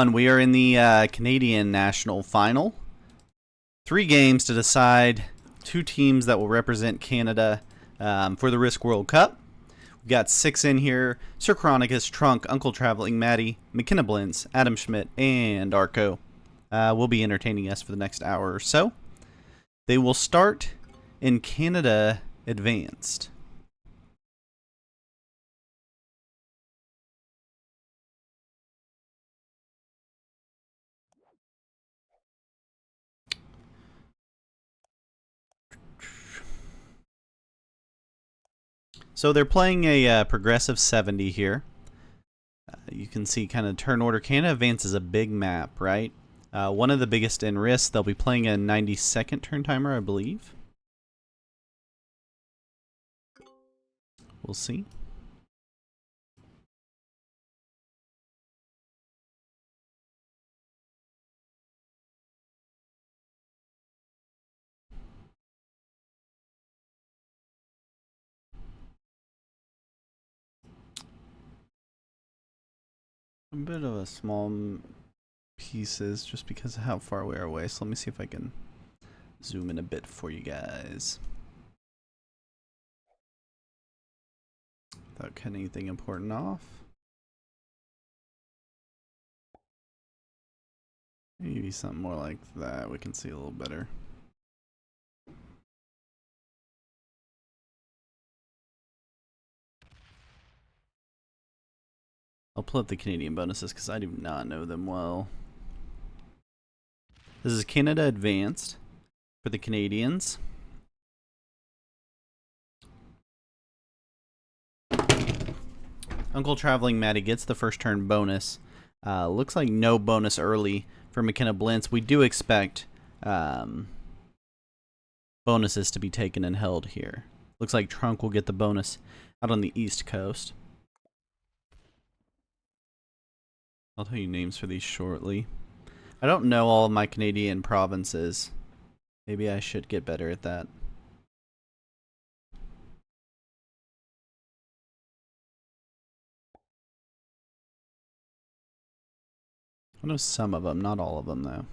We are in the Canadian National Final. 3 games to decide 2 teams that will represent Canada for the Risk World Cup. We've got 6 in here: Sir Chronicus, Trunk, Uncle Traveling, Maddie, McKenna Blintz, Adam Schmidt, and Arco will be entertaining us for the next hour or so. They will start in Canada Advanced. So they're playing a progressive 70 here. You can see kind of turn order. Canada Advance is a big map, right? One of the biggest in Risk. They'll be playing a 90-second turn timer, I believe. We'll see. A bit of a small pieces just because of how far we are away. So let me see if I can zoom in a bit for you guys. Without cutting anything important off. Maybe something more like that. We can see a little better. I'll pull up the Canadian bonuses because I do not know them well. This is Canada Advanced for the Canadians. Uncle Traveling Maddie gets the first turn bonus. Looks like no bonus early for McKenna Blintz. We do expect bonuses to be taken and held here. Looks like Trunk will get the bonus out on the East Coast. I'll tell you names for these shortly. I don't know all of my Canadian provinces. Maybe I should get better at that. I know some of them, not all of them though.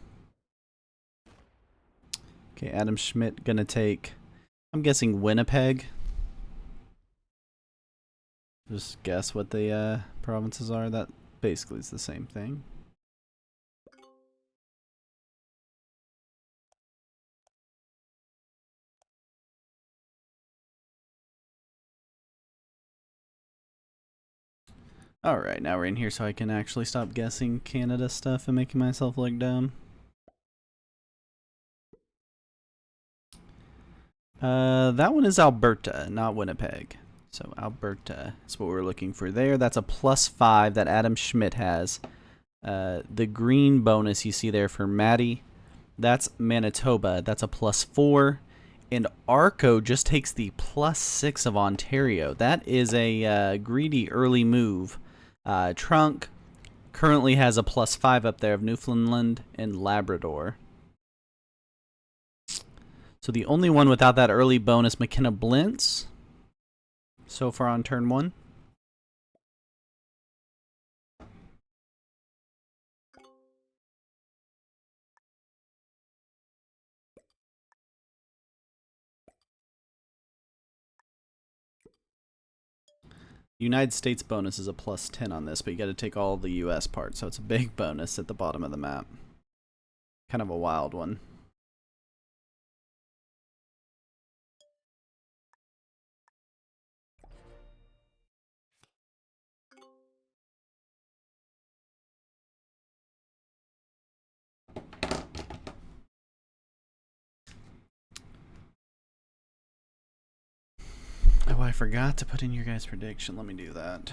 Okay, Adam Schmidt gonna take, I'm guessing Winnipeg. Just guess what the provinces are. That basically is the same thing. Alright, now we're in here so I can actually stop guessing Canada stuff and making myself look dumb. That one is Alberta, not Winnipeg. So Alberta is what we're looking for there. That's a +5 that Adam Schmidt has. The green bonus you see there for Maddie, that's Manitoba. That's a +4. And Arco just takes the +6 of Ontario. That is a greedy early move. Trunk currently has a +5 up there of Newfoundland and Labrador. So the only one without that early bonus, McKenna Blintz, so far on turn 1. United States bonus is a +10 on this, but you got to take all the US parts, so it's a big bonus at the bottom of the map. Kind of a wild one. Oh, I forgot to put in your guys' prediction. Let me do that.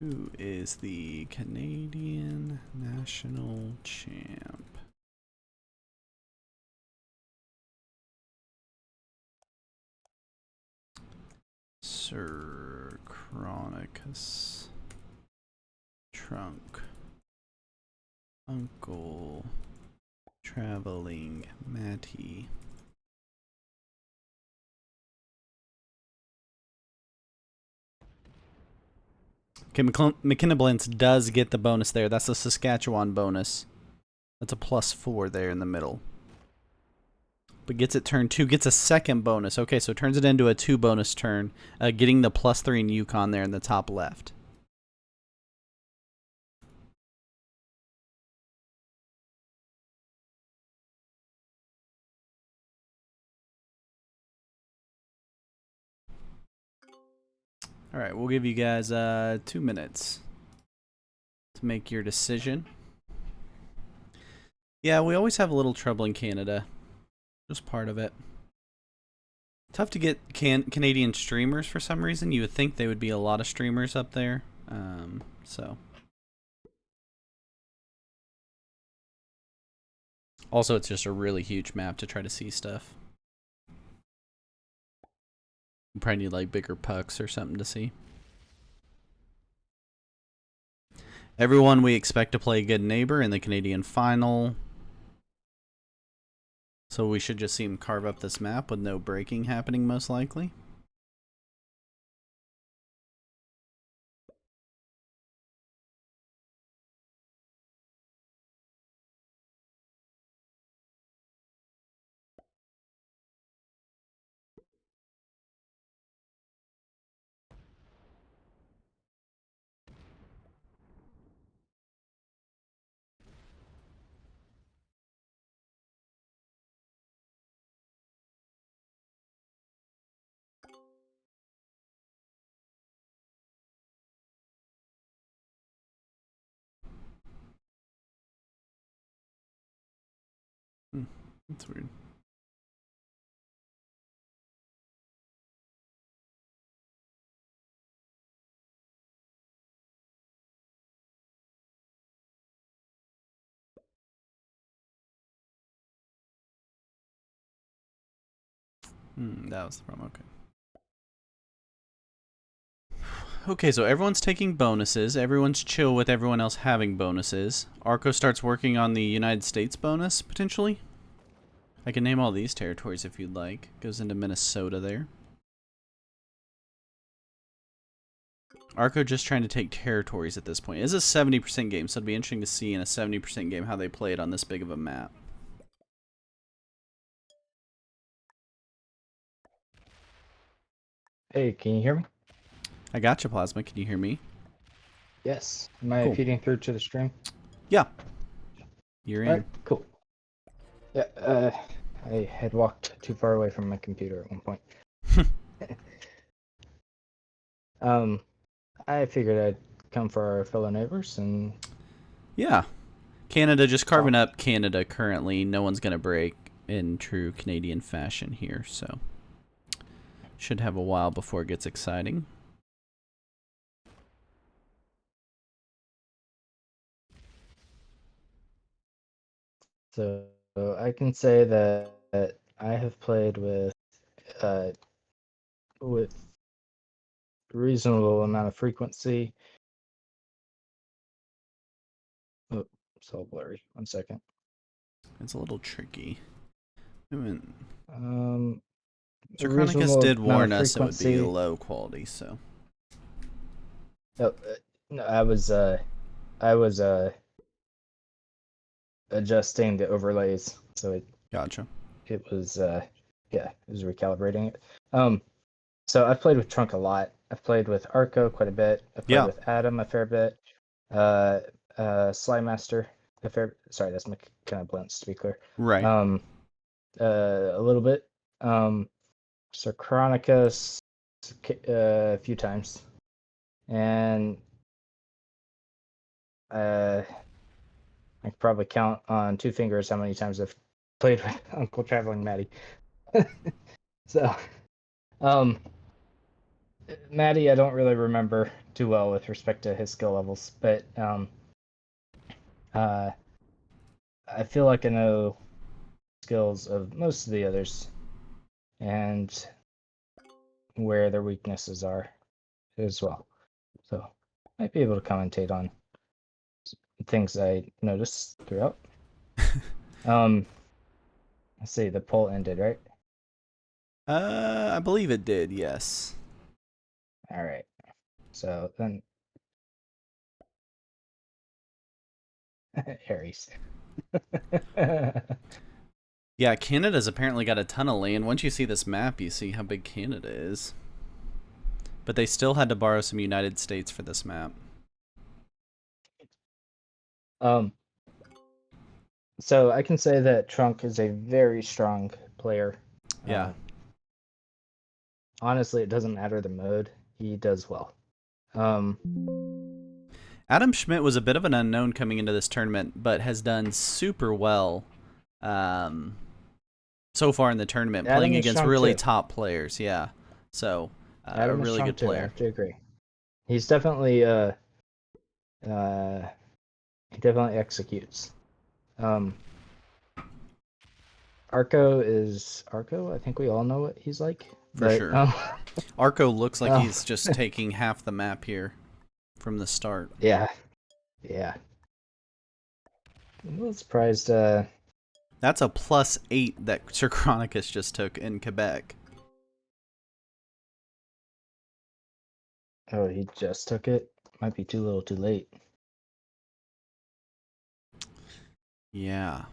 Who is the Canadian National Champ? Sir Chronicus. Trunk. Uncle Traveling Matty. Okay, McKenna Blintz does get the bonus there. That's the Saskatchewan bonus. That's a +4 there in the middle. But gets it turn 2, gets a second bonus. Okay, so turns it into a 2 bonus turn, getting the +3 in Yukon there in the top left. All right, we'll give you guys 2 minutes to make your decision. Yeah, we always have a little trouble in Canada. Just part of it. Tough to get Canadian streamers for some reason. You would think they would be a lot of streamers up there. So. Also, it's just a really huge map to try to see stuff. You probably need like bigger pucks or something to see. Everyone, we expect to play Good Neighbor in the Canadian final. So we should just see him carve up this map with no breaking happening, most likely. That's weird. That was the problem. Okay. Okay, so everyone's taking bonuses. Everyone's chill with everyone else having bonuses. Arco starts working on the United States bonus, potentially. I can name all these territories if you'd like. Goes into Minnesota there. Arco just trying to take territories at this point. It is a 70% game, so it'd be interesting to see in a 70% game how they play it on this big of a map. Hey, can you hear me? I got you, Plasma. Can you hear me? Yes. Am I feeding through to the stream? Yeah. You're in. All right, cool. Yeah, I had walked too far away from my computer at one point. I figured I'd come for our fellow neighbors and... Yeah. Canada just carving up Canada currently. No one's going to break in true Canadian fashion here, so... Should have a while before it gets exciting. So I can say that I have played with reasonable amount of frequency. Oh, it's all blurry. 1 second. It's a little tricky. Chronicus did warn us it would be low quality, so. No, I was adjusting the overlays, so it was recalibrating it. So I've played with Trunk a lot. I've played with Arco quite a bit. I've played with Adam a fair bit. Sly Master a fair. Sorry, that's McKenna Blintz, to be clear. Right. A little bit. Sir Chronicus a few times, and I could probably count on 2 fingers how many times I've played with Uncle Traveling Maddie. So, Maddie, I don't really remember too well with respect to his skill levels, but I feel like I know skills of most of the others and where their weaknesses are as well. So, might be able to commentate on things I noticed throughout. Let's see, the poll ended, right? I believe it did, yes. All right. So then Aries. Yeah, Canada's apparently got a ton of land. Once you see this map, you see how big Canada is. But they still had to borrow some United States for this map. um, so I can say that Trunk is a very strong player. Yeah. Honestly, it doesn't matter the mode; he does well. Um, Adam Schmidt was a bit of an unknown coming into this tournament, but has done super well um, so far in the tournament, playing Adam is against strong really too. top players. Yeah. So, a Adam is really strong good too. I player. have to agree. He's definitely he definitely executes. Um, Arco. I think we all know what he's like, For but sure. Arco looks like um, he's just taking half the map here from the start. yeah, yeah. I'm a little surprised. That's a +8 that Sir Chronicus just took in Quebec. Oh, he just took it. Might be too little, too late. Yeah.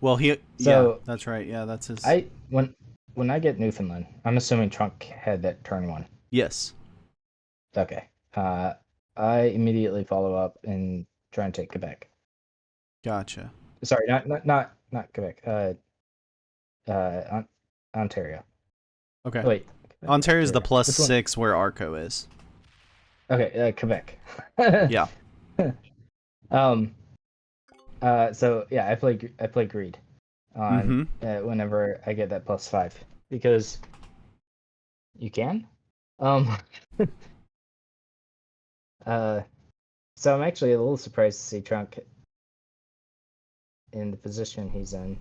Well, yeah, So that's right. Yeah, that's his. I when I get Newfoundland, I'm assuming Trunk had that turn one. Yes. Okay. I immediately follow up and try and take Quebec. Gotcha. Sorry, not Quebec. Ontario. Okay. Oh, wait, Quebec, Ontario's the Ontario. Which one? +6 where Arco is. Okay, Quebec. Yeah. um. So yeah, I play Greed on Mm-hmm. whenever I get that +5 because you can. Um. uh. So I'm actually a little surprised to see Trunk in the position he's in.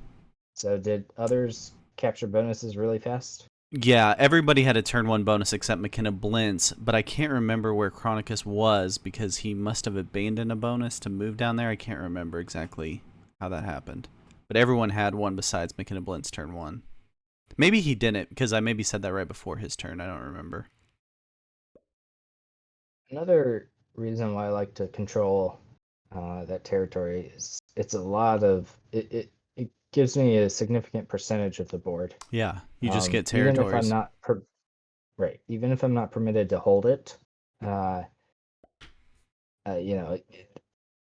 So did others capture bonuses really fast? Yeah, everybody had a turn 1 bonus except McKenna Blintz, but I can't remember where Chronicus was because he must have abandoned a bonus to move down there. I can't remember exactly how that happened. But everyone had one besides McKenna Blintz turn 1. Maybe he didn't because I maybe said that right before his turn. I don't remember. Another reason why I like to control that territory is it's a lot of it gives me a significant percentage of the board. Yeah, you just get Even if I'm territories. not right, even if I'm not permitted to hold it, uh, you know,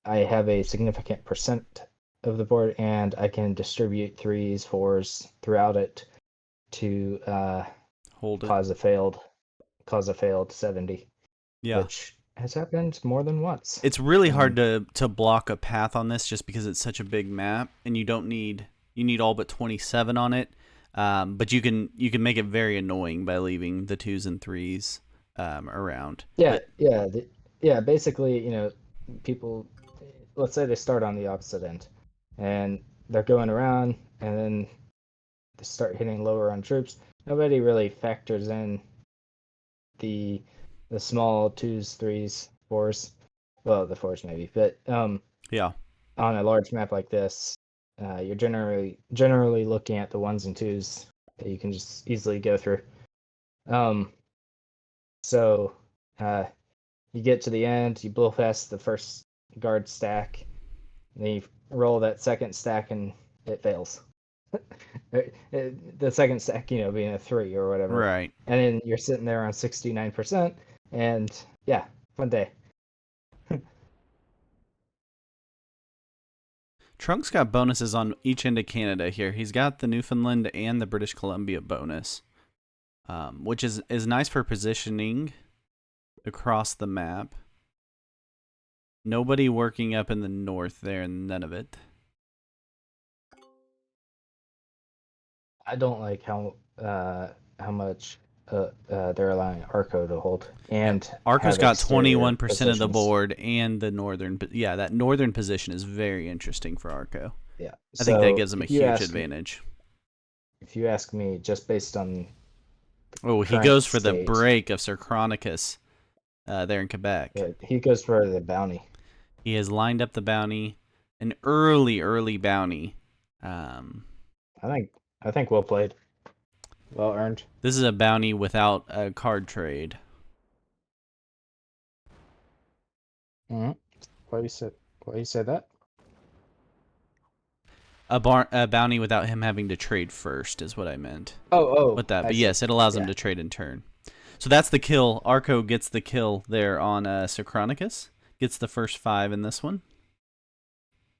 I have a significant percent of the board, and I can distribute threes, fours throughout it to Hold it. cause a failed 70, Yeah. which has happened more than once. It's really hard Um, to block a path on this just because it's such a big map and you need all but 27 on it. But you can make it very annoying by leaving the 2s and 3s around. yeah, But yeah. Basically, people. Let's say they start on the opposite end, and they're going around, and then they start hitting lower on troops. Nobody really factors in the the small twos, threes, fours. Well, the fours maybe, but yeah. on a large map like this, you're generally looking at the ones and twos that you can just easily go through. Um, so uh, you get to the end, you blow past the first guard stack, and then you roll that second stack, and it fails. The second stack, being a 3 or whatever, Right. and then you're sitting there on 69%, and yeah, fun day. Trunk's got bonuses on each end of Canada here. He's got the Newfoundland and the British Columbia bonus, which is nice for positioning across the map. Nobody working up in the north there, none of it. I don't like how much they're allowing Arco to hold Yeah, and Arco's have got exterior 21% of the positions. board and the northern. But yeah, that northern position is very interesting for Arco. Yeah. I think that So gives him a huge advantage. if you ask me, just based on Oh, he current goes for the state, break of Sir Chronicus there in Quebec. he goes for the bounty. He has lined up the bounty, an early bounty. Um, I think well played, well earned. this is a bounty without a card trade. Mhm. Why you said? Why you said that? A bounty without him having to trade first is what I meant Oh, with that. I But see. yes, it allows him Yeah. to trade in turn. So that's the kill. Arco gets the kill there on Sochronicus. Gets the first 5 in this one.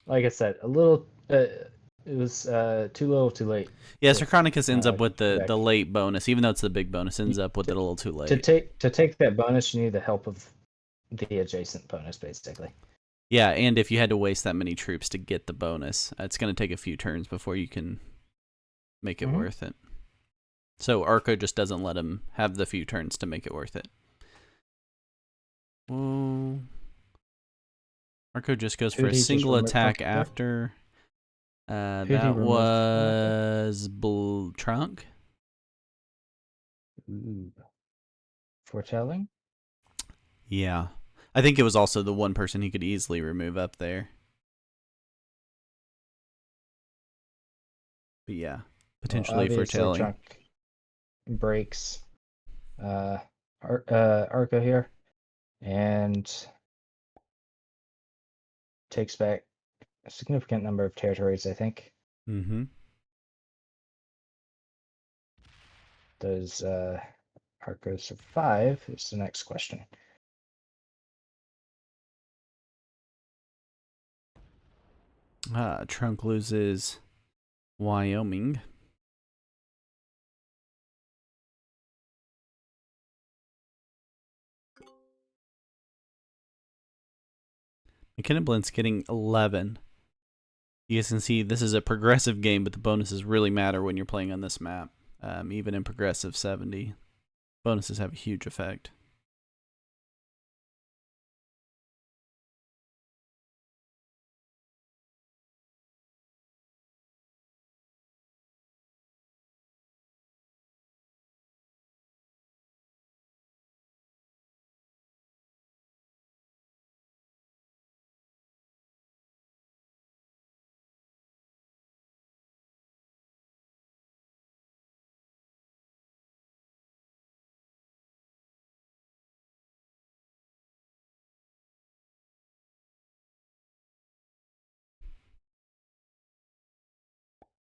Like I said, a little. It was too little, too late. Yeah, With Sochronicus ends up with the the deck. late bonus, even though it's the big bonus. Ends up with it a little too late. To take that bonus, you need the help of the adjacent bonus, basically. Yeah, and if you had to waste that many troops to get the bonus, it's going to take a few turns before you can make it worth it. So Arco just doesn't let him have the few turns to make it worth it. Whoa. Arco just goes for a single attack after. That was Trunk. Ooh. Foretelling? Yeah. I think it was also the one person he could easily remove up there. But yeah, potentially foretelling. Trunk breaks Arco here and takes back a significant number of territories, I think. Mm-hmm. Does Arco survive? Is the next question. Trunk loses Wyoming. McKenna Blint's getting 11. You guys can see this is a progressive game, but the bonuses really matter when you're playing on this map. Even in progressive 70, bonuses have a huge effect.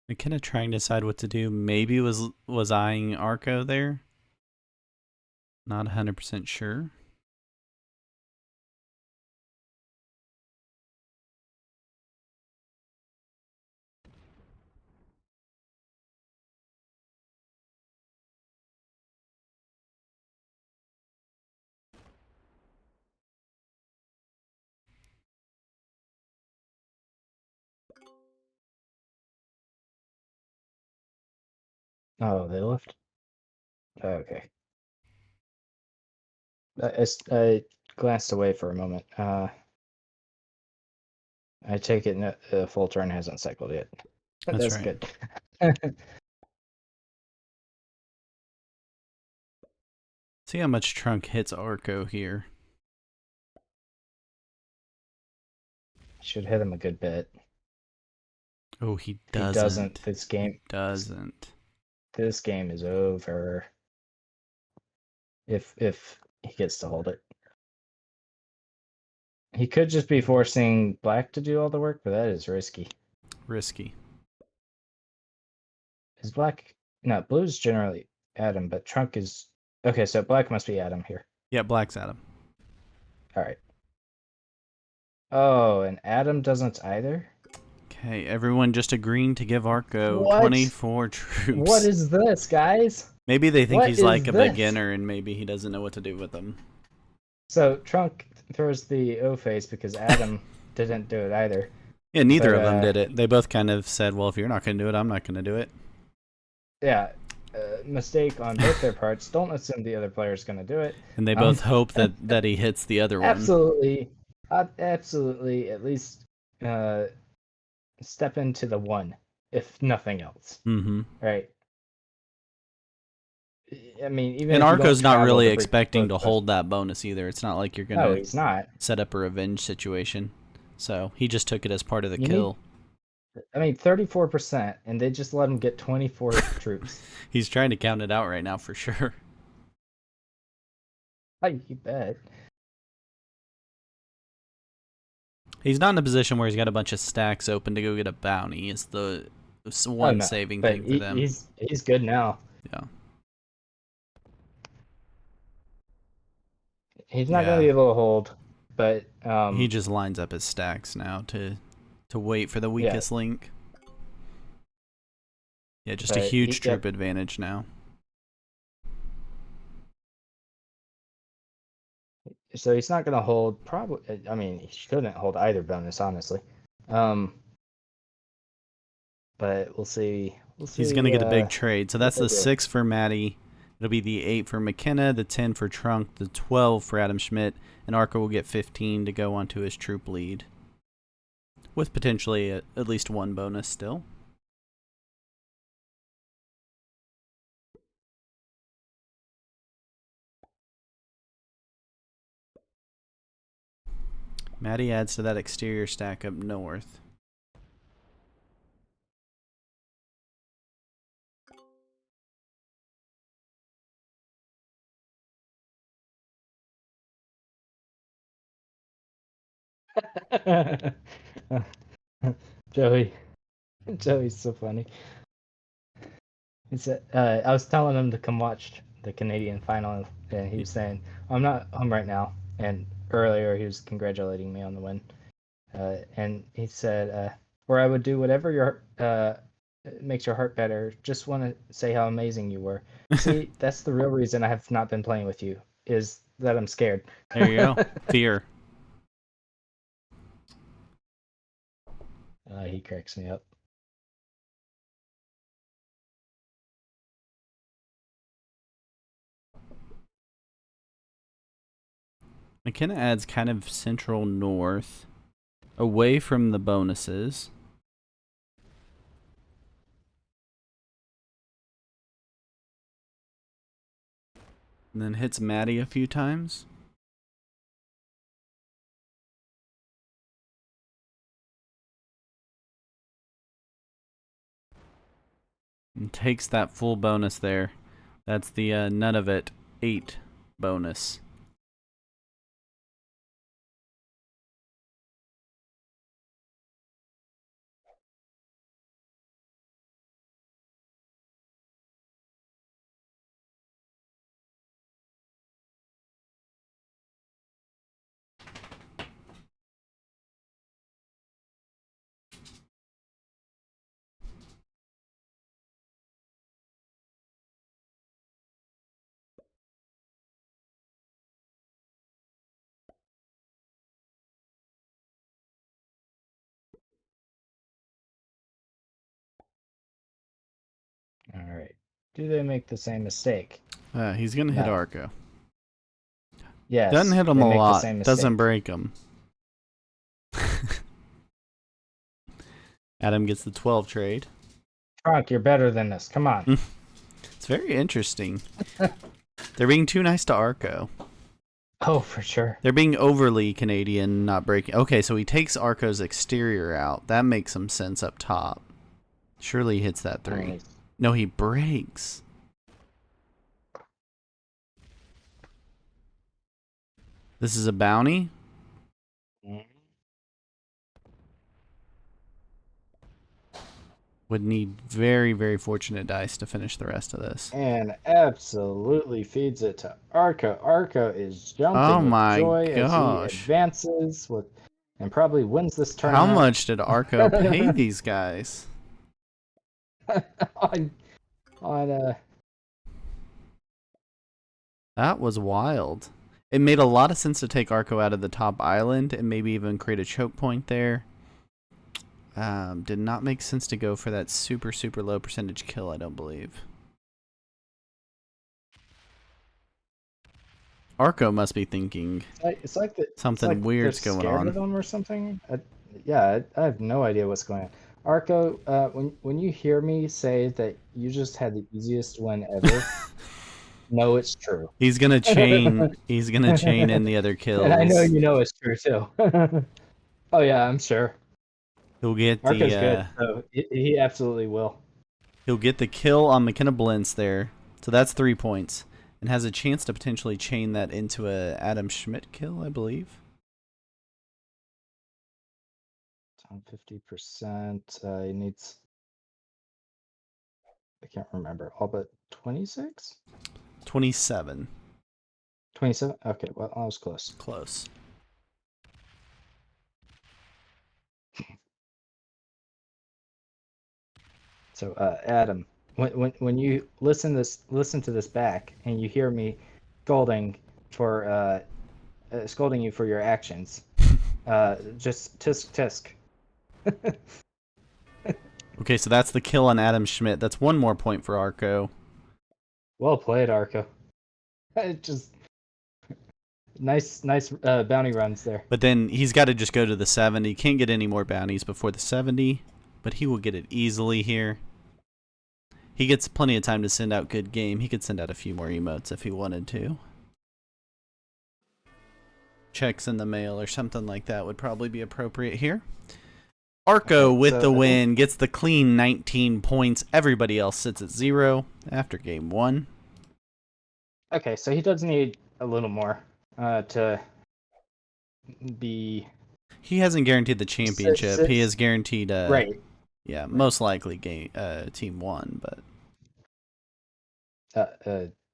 McKenna trying to decide what to do. Maybe was eyeing Arco there. Not 100% sure. Oh, they left? Okay. I glanced away for a moment. I take it the full turn hasn't cycled yet. That's That's right. good. See how much Trunk hits Arco here. Should hit him a good bit. Oh, he If he doesn't. doesn't, this game He doesn't. this game is over. If he gets to hold it. He could just be forcing black to do all the work, but that is risky. Risky. Is black no, blue's generally Adam, but Trunk is okay, so black must be Adam here. Yeah, black's at him. Alright. Oh, and Adam doesn't either? Okay, everyone just agreeing to give Arco What? 24 troops. What is this, guys? Maybe they think What he's is like a this? beginner and maybe he doesn't know what to do with them. So Trunk throws the O face because Adam didn't do it either. Yeah, neither of them did it. They both kind of said, well, if you're not going to do it, I'm not going to do it. Yeah, mistake on both their parts. Don't assume the other player is going to do it. And they both hope that he hits the other one. Absolutely. Absolutely, at least step into the one, if nothing else. Mm-hmm. Right? I mean, even and if Arco's not really to expecting to hold that bonus either. It's not like you're going no, to he's not. set up a revenge situation. So he just took it as part of the kill. I mean, 34%, and they just let him get 24 troops. He's trying to count it out right now for sure. You bet. He's not in a position where he's got a bunch of stacks open to go get a bounty. It's the Oh one no, saving but thing for them. he's good now. Yeah. He's not gonna Yeah. be able to hold, but He just lines up his stacks now to wait for the yeah, weakest link. Yeah, just a but huge troop yep. advantage now. So he's not gonna hold. Probably, I mean, he shouldn't hold either bonus, honestly. Um, but we'll see. We'll He's going to see get a big trade. So what that's they the do. 6 for Maddie. It'll be the 8 for McKenna, the 10 for Trunk, the 12 for Adam Schmidt, and Arco will get 15 to go onto his troop lead. With potentially at least one bonus still. Maddie adds to that exterior stack up north. Joey, Joey's so funny. He said, I was telling him to come watch the Canadian final, and he was saying, "I'm not home right now." And earlier, he was congratulating me on the win, and he said, "Or I would do whatever your makes your heart better. Just want to say how amazing you were. See, that's the real reason I have not been playing with you, is that I'm scared." There you go. Fear. He cracks me up. McKenna adds kind of central north, away from the bonuses. And then hits Maddie a few times. And takes that full bonus there. That's the none of it 8 bonus. All right. Do they make the same mistake? He's going to hit No. Arco. Doesn't Yes, hit him they a make the lot. same Doesn't mistake. break him. Adam gets the 12 trade. Trunk, you're better than this. Come on. It's very interesting. They're being too nice to Arco. Oh, for sure. They're being overly Canadian, not breaking. Okay, so he takes Arco's exterior out. That makes some sense up top. Surely he hits that 3. Nice. No, he breaks. This is a bounty. Would need very, very fortunate dice to finish the rest of this. And absolutely feeds it to Arco. Arco is Oh jumping with my joy as he gosh. advances with, and probably wins this How tournament. much did Arco pay these guys? on That was wild. It made a lot of sense to take Arco out of the top island and maybe even create a choke point there. Did not make sense to go for that super, super low percentage kill, I don't believe. Arco must be thinking something weird's going on. Of them or something. I have no idea what's going on. Arco, when you hear me say that you just had the easiest win ever, no, it's true. He's gonna chain. He's gonna chain in the other kills. And I know you know it's true too. Oh yeah, I'm sure. He'll get Arco's good, so he absolutely will. He'll get the kill on McKenna Blintz there, so that's 3 points, and has a chance to potentially chain that into a Adam Schmidt kill, I believe. on 50%. He needs, I can't remember, all but 26? 27. 27? Okay, well, I was close. Close. So, Adam, when you listen to this back and you hear me for scolding you for your actions, just tisk tisk. Okay, so that's the kill on Adam Schmidt. That's one more point for Arco. Well played, Arco. Just nice bounty runs there. But then he's got to just go to the 70. Can't get any more bounties before the 70, but he will get it easily here. He gets plenty of time to send out good game. He could send out a few more emotes if he wanted to. Checks in the mail or something like that would probably be appropriate here. Arco Okay, with so the I win, gets the clean 19 points. Everybody else sits at 0 after game 1. Okay, so he does need a little more to be He hasn't guaranteed the championship. He is guaranteed right. yeah, most likely game team 1, but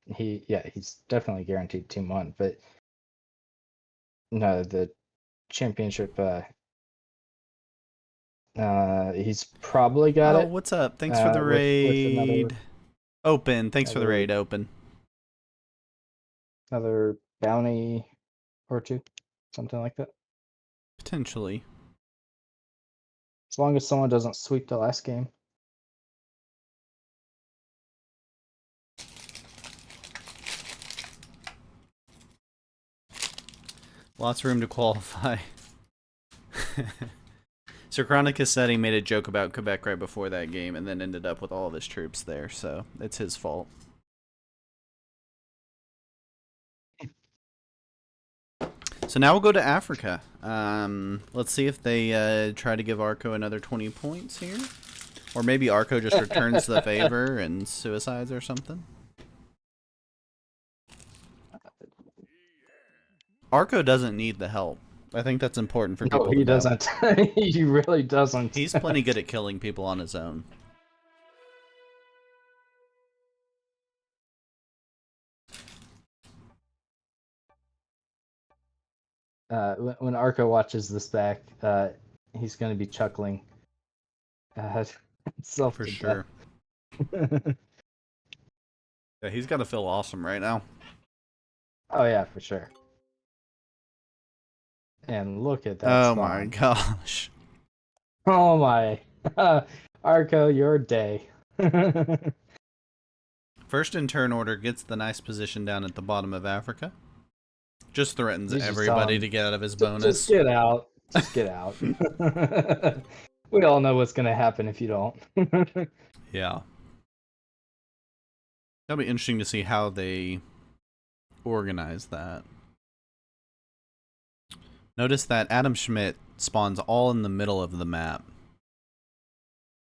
He's definitely guaranteed team 1, but no, the championship he's probably got oh, it what's up? Thanks for the with another raid. Open. Thanks for the raid, Open. another bounty or two, something like that. Potentially. As long as someone doesn't sweep the last game. Lots of room to qualify. So Chronicus said he made a joke about Quebec right before that game and then ended up with all of his troops there, so it's his fault. So now we'll go to Africa. Let's see if they try to give Arco another 20 points here. Or maybe Arco just returns the favor and suicides or something. Arco doesn't need the help. I think that's important for people to know. No, he doesn't. He really doesn't. He's plenty good at killing people on his own. When Arco watches this back, he's going to be chuckling. Self For to sure. death. Yeah, he's got to feel awesome right now. Oh yeah, for sure. And look at that Oh spawn. my gosh. Oh my. Arco, your day. First in turn order gets the nice position down at the bottom of Africa. Just threatens He's just everybody telling- to get out of his bonus. Just get out. Just get out. We all know what's going to happen if you don't. Yeah. That'll be interesting to see how they organize that. Notice that Adam Schmidt spawns all in the middle of the map.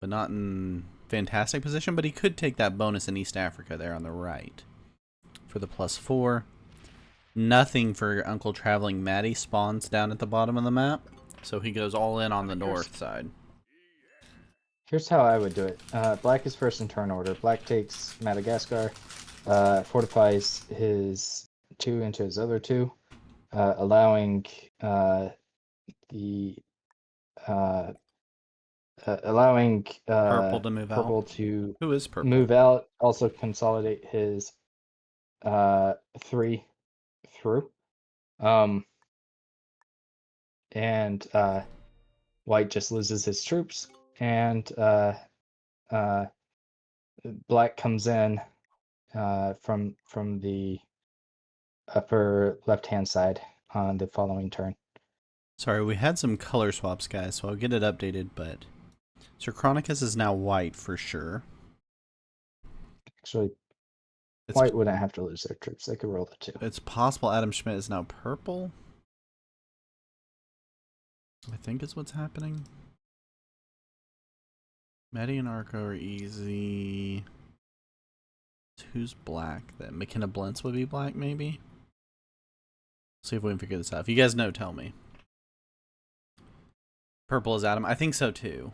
But not in fantastic position, but he could take that bonus in East Africa there on the right. For the +4. Nothing for Uncle Traveling Matty spawns down at the bottom of the map. So he goes all in on the north side. Here's how I would do it. Black is first in turn order. Black takes Madagascar, fortifies his 2 into his other 2, allowing Purple to move out. purple to Who is purple? move out. Also consolidate his 3 through. And white just loses his troops, and black comes in from the upper left-hand side on the following turn. Sorry, we had some color swaps, guys, so I'll get it updated, but Sir Chronicus is now white for sure. Actually, white wouldn't have to lose their troops. They could roll the 2. It's possible Adam Schmidt is now purple. I think is what's happening. Maddie and Arco are easy. Who's black then? McKenna Blentz would be black, maybe? See if we can figure this out. If you guys know, tell me. Purple is Adam. I think so too.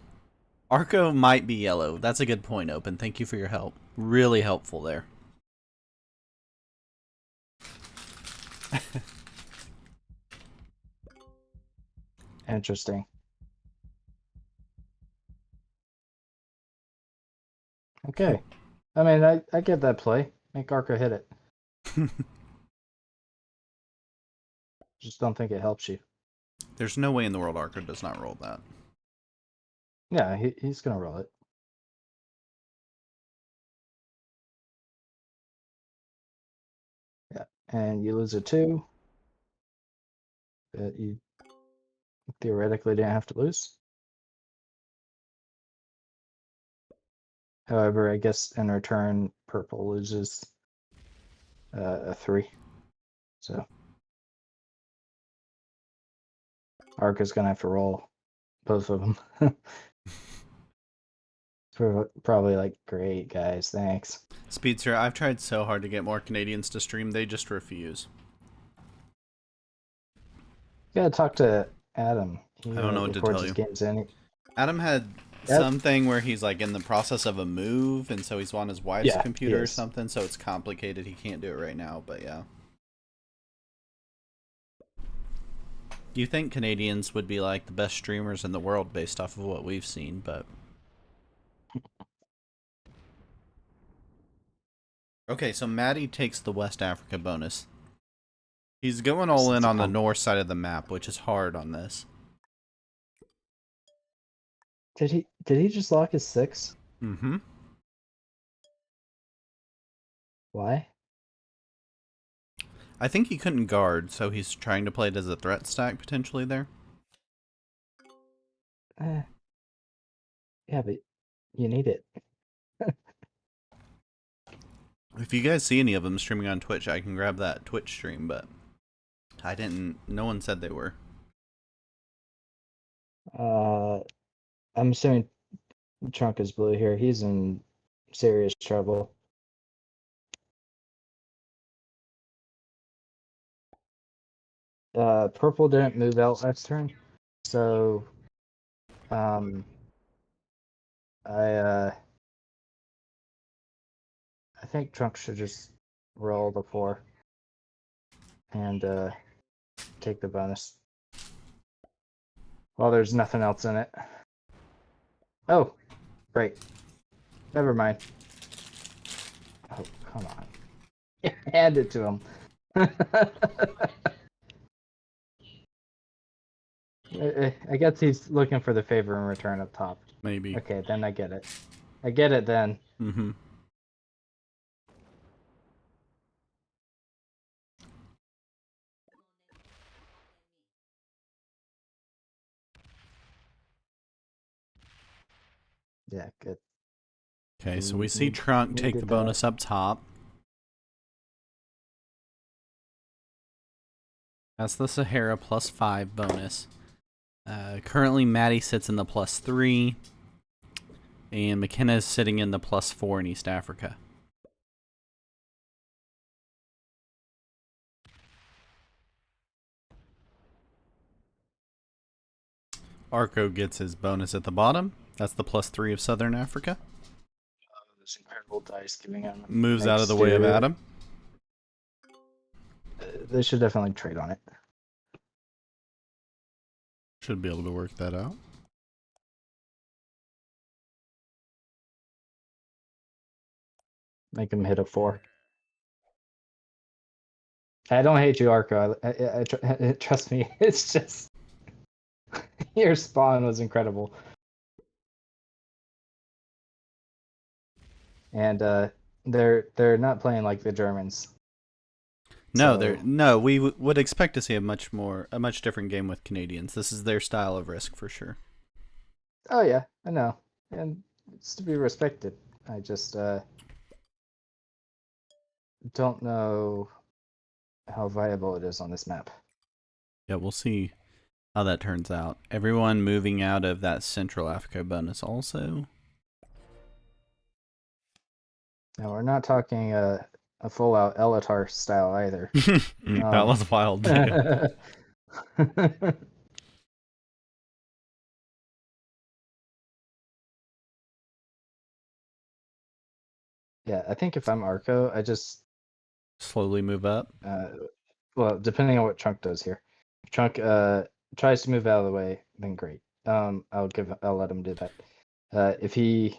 Arco might be yellow. That's a good point, Open. Thank you for your help. Really helpful there. Interesting. Okay. I mean, I get that play. Make Arca hit it. Just don't think it helps you. There's no way in the world Arco does not roll that. Yeah, he's gonna roll it. Yeah, and you lose a 2 that you theoretically didn't have to lose. However, I guess in return, purple loses a 3. So Arca's gonna have to roll both of them. Probably like, great guys, thanks. Speedster, I've tried so hard to get more Canadians to stream, they just refuse. You gotta talk to Adam. He I don't know what to records tell his you. games in. Adam had something where he's like in the process of a move, and so he's on his wife's Yeah, computer or something, so it's complicated. He can't do it right now, but yeah. You think Canadians would be like the best streamers in the world based off of what we've seen, but... Okay, so Maddie takes the West Africa bonus. He's going all in on the north side of the map, which is hard on this. Did he just lock his 6? Mm-hmm. Why? I think he couldn't guard, so he's trying to play it as a threat stack potentially there. Yeah, but you need it. If you guys see any of them streaming on Twitch, I can grab that Twitch stream, but I didn't. No one said they were. I'm assuming Trunk is blue here. He's in serious trouble. Purple didn't move out last turn, so I think Trunk should just roll the 4 and take the bonus. Well, there's nothing else in it. Oh, great. Never mind. Oh, come on. Hand it to him. I guess he's looking for the favor in return up top. Maybe. Okay, then I get it. I get it then. Mm-hmm. Yeah, good. Okay, so we see Trunk take the bonus up top. That's the Sahara +5 bonus. Currently, Maddie sits in the +3, and McKenna is sitting in the +4 in East Africa. Arco gets his bonus at the bottom. That's the +3 of Southern Africa. This incredible dice giving him moves out of the way of Adam. They should definitely trade on it. Should be able to work that out. Make him hit a 4. I don't hate you, Arco. Trust me. It's just your spawn was incredible, and they're not playing like the Germans. No, so... we would expect to see a much different game with Canadians. This is their style of Risk for sure. Oh yeah, I know, and it's to be respected. I just don't know how viable it is on this map. Yeah, we'll see how that turns out. Everyone moving out of that Central Africa bonus also. Now we're not talking a full-out Elatar style either. That was wild too. Yeah, I think if I'm Arco, I just Slowly move up. well, depending on what Trunk does here. If Trunk tries to move out of the way, then great. I'll let him do that. If he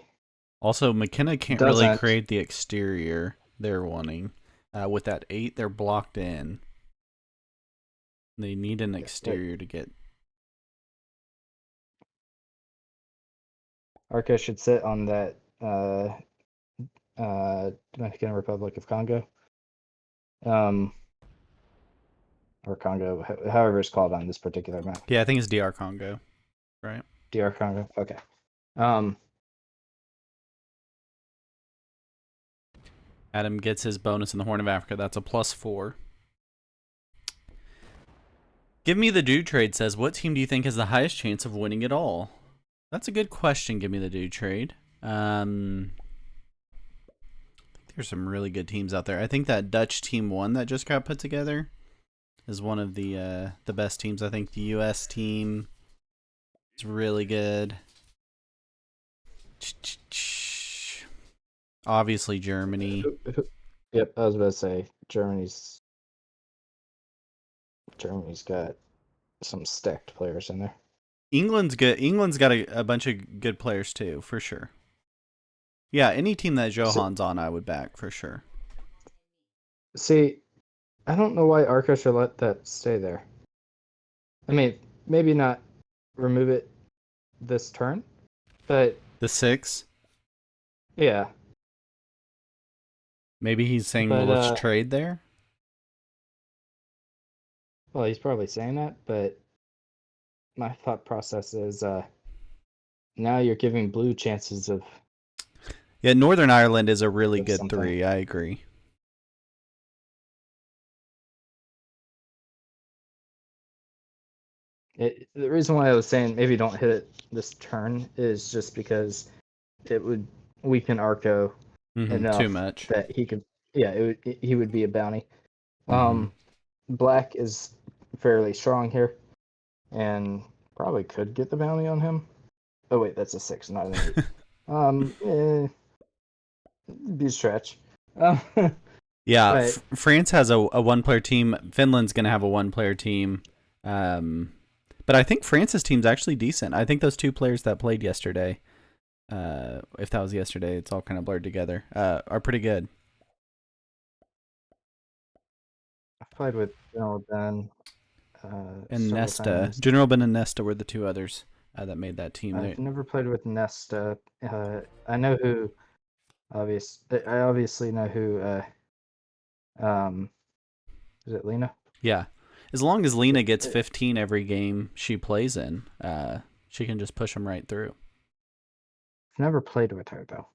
Also, McKenna can't really doesn't, create the exterior they're wanting. With that 8, they're blocked in. They need an exterior to get. Arco should sit on that Dominican Republic of Congo. Or Congo, however it's called on this particular map. Yeah, I think it's DR Congo, right? DR Congo. Okay. Um, Adam gets his bonus in the Horn of Africa. That's a +4. Give me the dude trade says, what team do you think has the highest chance of winning it all? That's a good question. Give me the dude trade. I think there's some really good teams out there. I think that Dutch team 1 that just got put together is one of the best teams. I think the US team is really good. Obviously Germany. Yep, I was about to say Germany's got some stacked players in there. England's good. England's got a bunch of good players too, for sure. Yeah, any team that Johan's on, I would back for sure. See, I don't know why Arca should let that stay there. I mean, maybe not remove it this turn, but The 6. yeah. Maybe he's saying, well, But let's trade there. well, he's probably saying that, but my thought process is now you're giving blue chances of Yeah, Northern Ireland is a really good something. 3. I agree. The reason why I was saying maybe don't hit it this turn is just because it would weaken Arco enough Too much. that he could, yeah, he would be a bounty. Mm-hmm. Black is fairly strong here, and probably could get the bounty on him. Oh wait, that's a 6, not an 8. Be a stretch. Yeah, But France has a 1-player team. Finland's gonna have a 1-player team. But I think France's team's actually decent. I think those 2 players that played yesterday, if that was yesterday, it's all kind of blurred together, are pretty good. I've played with General Ben And several Nesta, times. General Ben and Nesta were the 2 others that made that team. I've never played with Nesta. I know who. I obviously know who. Is it Lena? Yeah, as long as Lena gets 15 every game she plays in, she can just push them right through. I've never played with her though.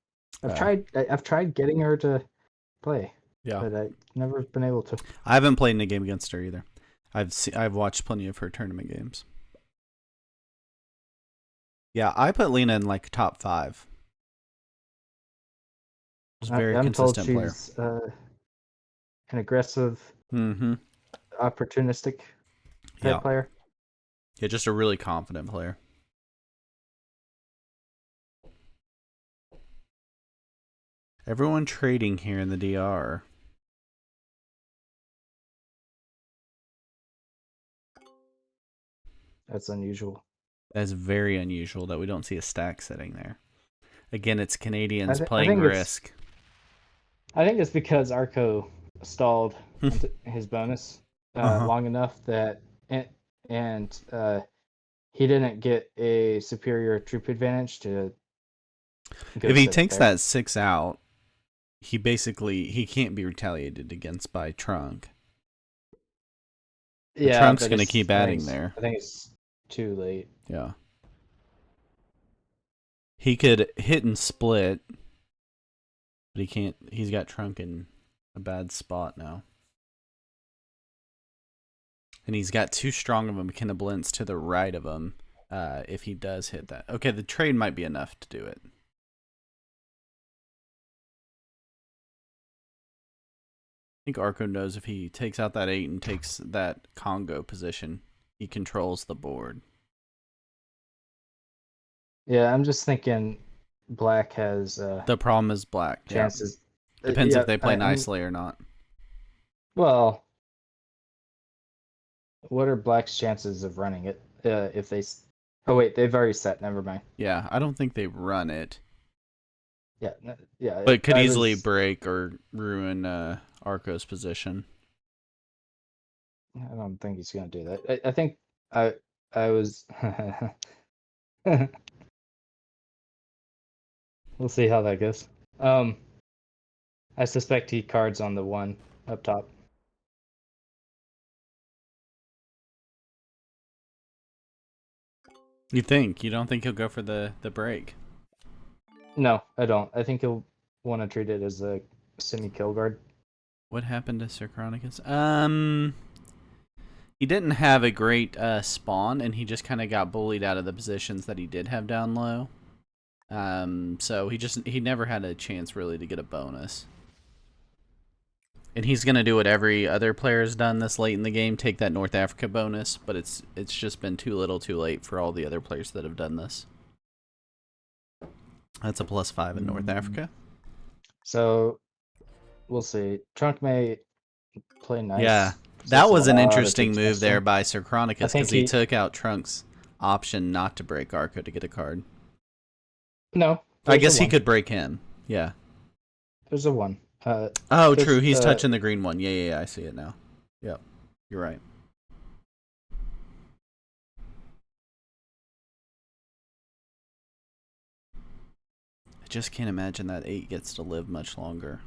I've tried getting her to play. Yeah, but I've never been able to. I haven't played in a game against her either. I've watched plenty of her tournament games. Yeah, I put Lena in like top 5. She's a very consistent player. She's an aggressive, opportunistic type player. Yeah, just a really confident player. Everyone trading here in the DR. That's unusual. That's very unusual that we don't see a stack sitting there. Again, it's Canadians playing Risk. I think it's because Arco stalled his bonus long enough that and he didn't get a superior troop advantage to. If he takes that 6 out, he can't be retaliated against by Trunk. Yeah, Trunk's going to keep adding there. I think it's too late. Yeah. He could hit and split, but he can't. He's got Trunk in a bad spot now. And he's got too strong of a McKenna Blintz to the right of him if he does hit that. Okay, the trade might be enough to do it. I think Arco knows if he takes out that 8 and takes that Congo position, he controls the board. Yeah, I'm just thinking Black has the problem is Black chances. Depends if Yeah, they play I'm nicely or not. well. What are Black's chances of running it? If they. Oh wait, they've already set. Never mind. Yeah, I don't think they run it, Yeah, yeah. but it could I easily was. break or ruin Arco's position. I don't think he's gonna do that. I think I. I was. We'll see how that goes. Um, I suspect he cards on the one up top. You think? You don't think he'll go for the break? No, I don't. I think he'll want to treat it as a semi-kill guard. What happened to Sir Chronicus? He didn't have a great spawn, and he just kind of got bullied out of the positions that he did have down low. So he never had a chance really to get a bonus. And he's gonna do what every other player has done this late in the game, take that North Africa bonus, but it's just been too little too late for all the other players that have done this. That's a +5 in North Africa. So we'll see. Trunk may play Yeah. nice. That Possess a was an lot of interesting move features there to by Sir I Chronicus because think he he. took out Trunk's option not to break Arco to get a card. No, I there's a guess he one. could break him. Yeah. There's a one. Oh, true. There's He's touching the green one. Yeah. I see it now. Yep. You're right. I just can't imagine that 8 gets to live much longer.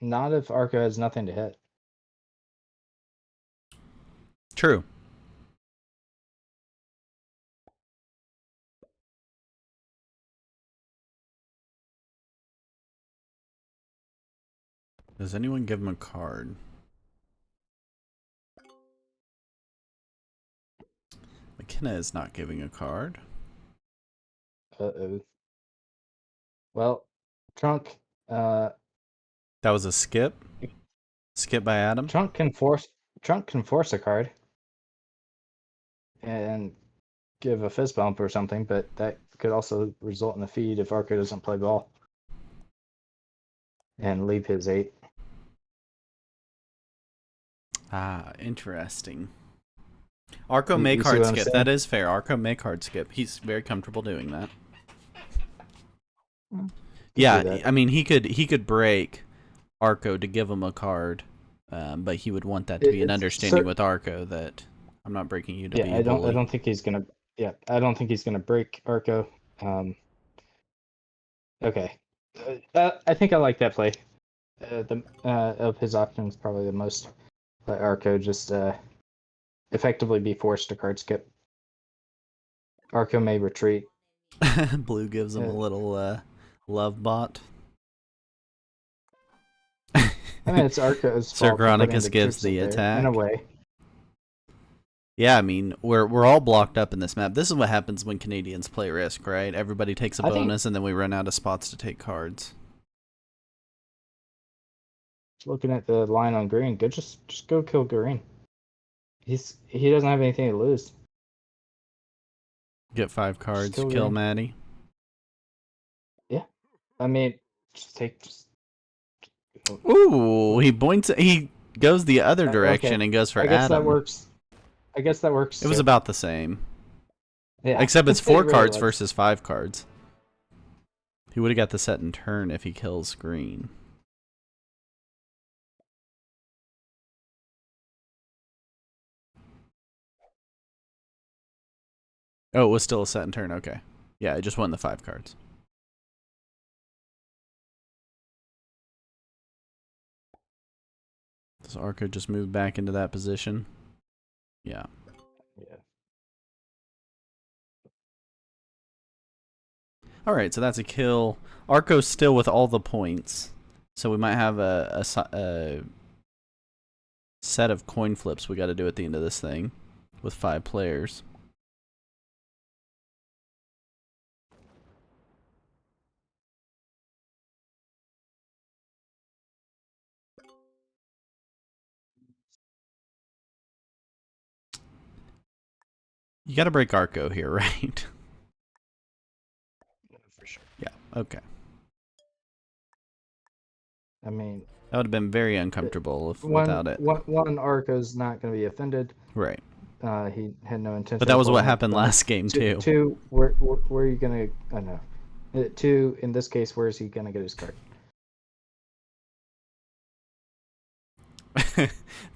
Not if Arco has nothing to hit. True. Does anyone give him a card? McKenna is not giving a card. Uh-oh. Well, Trunk. Uh, That was a skip. Skip by Adam. Trunk can force. Trunk can force a card and give a fist bump or something, but that could also result in a feed if Arco doesn't play ball and leave his 8. Ah, interesting. Arco may You see card what I'm skip. saying? That is fair. Arco may card skip. He's very comfortable doing that. Yeah, I mean he could break Arco to give him a card, but he would want that to be an understanding with Arco that I'm not breaking you to be a bully. I don't think he's gonna. Yeah, I don't think he's gonna break Arco. Okay, I think I like that play. The of his options, probably the most. Let Arco just effectively be forced to card skip. Arco may retreat. Blue gives him a little love bot. I mean, it's Arco's Sir fault for putting Chronicus the gives troops the up there, attack. in a way. Yeah, I mean we're all blocked up in this map. This is what happens when Canadians play Risk, right? Everybody takes a bonus, and then we run out of spots to take cards. Looking at the line on green, good. Just go kill green. He doesn't have anything to lose. Get 5 Just cards, kill kill green. Maddie. Yeah, I mean, just take. Ooh, he points. He goes the other direction Okay, and goes for I guess that Adam. works. I guess that works. It was Too. about the same. Yeah, Except it's it 4 really cards was. versus 5 cards. He would have got the set in turn if he kills green. Oh, it was still a set in turn. Okay. Yeah, I just won the 5 cards. Does Arco just move back into that position? Yeah. Yeah. Alright, so that's a kill. Arco's still with all the points. So we might have a set of coin flips we got to do at the end of this thing with 5 players. You got to break Arco here, right? Okay. I mean, That would have been very uncomfortable without it. one Arco's not going to be offended. Right. He had no But intention that of was what holding up the happened bonus. last game, too. Two, where are you gonna? I know. Two, in this case, where is he gonna get his card?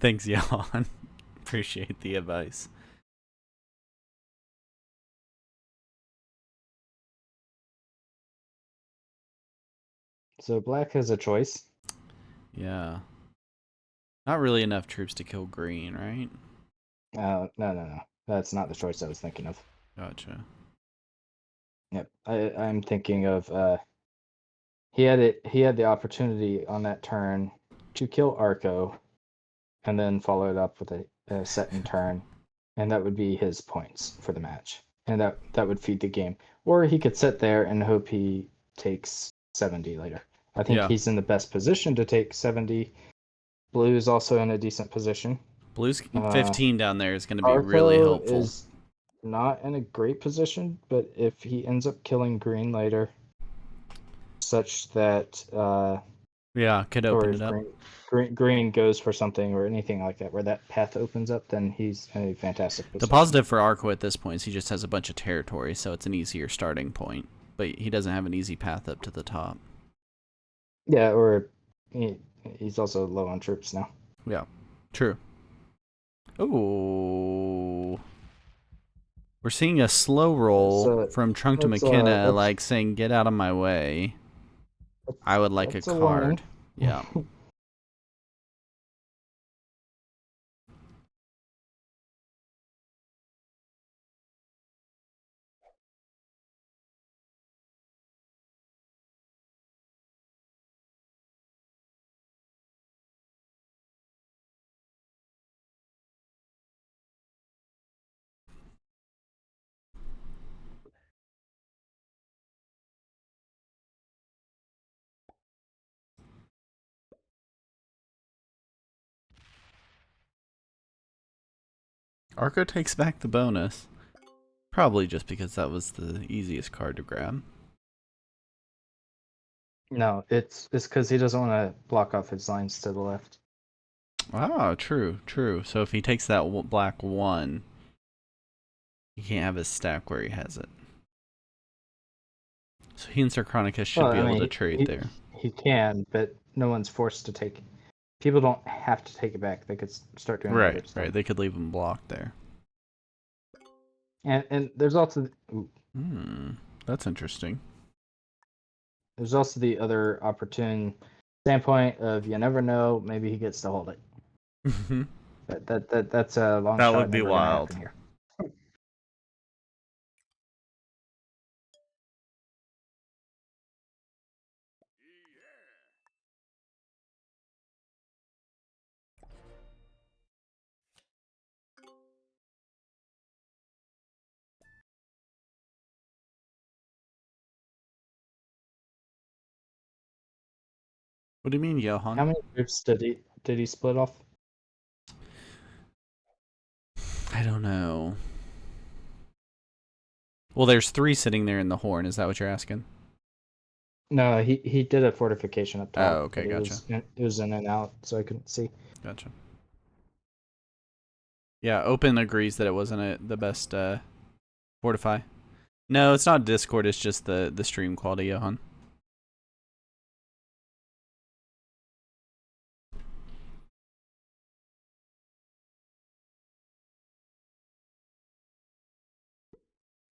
Thanks, Johan. Appreciate the advice. So black has a choice. Yeah. Not really enough troops to kill green, right? No. That's not the choice I was thinking of. Gotcha. Yep. I'm thinking of he had it. He had the opportunity on that turn to kill Arco, and then follow it up with a second turn, and that would be his points for the match, and that would feed the game. Or he could sit there and hope he takes 70 later. I think Yeah. he's in the best position to take 70. Blue is also in a decent position. Blue's 15 down there is going to be really Arco helpful. is not in a great position, but if he ends up killing green later, such that Yeah, could or open if it up. green goes for something or anything like that, where that path opens up, then he's in a fantastic The position. positive for Arco at this point is he just has a bunch of territory, so it's an easier starting point. But he doesn't have an easy path up to the top. Yeah, or he's also low on troops now. Yeah, true. Oh, we're seeing a slow roll So from Trunk to that's McKenna, like saying, "Get out of my way. I would like a that's a warning. card." Yeah. Arco takes back the bonus. Probably just because that was the easiest card to grab. No, it's because he doesn't want to block off his lines to the left. Ah, true. So if he takes that black 1, he can't have his stack where he has it. So he and Sarconicus should be able to trade there. He can, but no one's forced to take. People don't have to take it back. They could start doing other stuff. Right. They could leave him blocked there. And there's also That's interesting. there's also the other opportune standpoint of you never know. Maybe he gets to hold it. That's a long That shot. would be never wild. Gonna happen here. What do you mean, Johan? How many groups did he split off? I don't know. Well, there's 3 sitting there in the horn. Is that what you're asking? No, he did a fortification up top. Oh, okay, gotcha. It was in and out, so I couldn't see. Gotcha. Yeah, Open agrees that it wasn't the best fortify. No, it's not Discord. It's just the stream quality, Johan.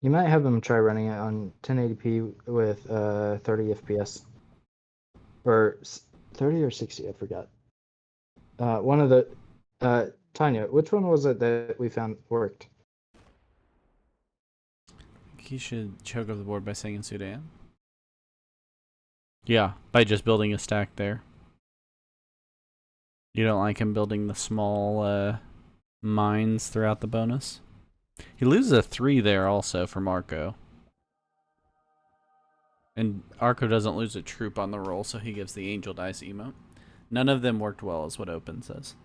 You might have him try running it on 1080p with 30 FPS, or 30 or 60. I forgot. One of the Tanya, which one was it that we found worked? He should choke up the board by saying in Sudan. Yeah, by just building a stack there. You don't like him building the small mines throughout the bonus? He loses a 3 there also for Marco. And Arco doesn't lose a troop on the roll, so he gives the Angel Dice emote. None of them worked well, is what Open says.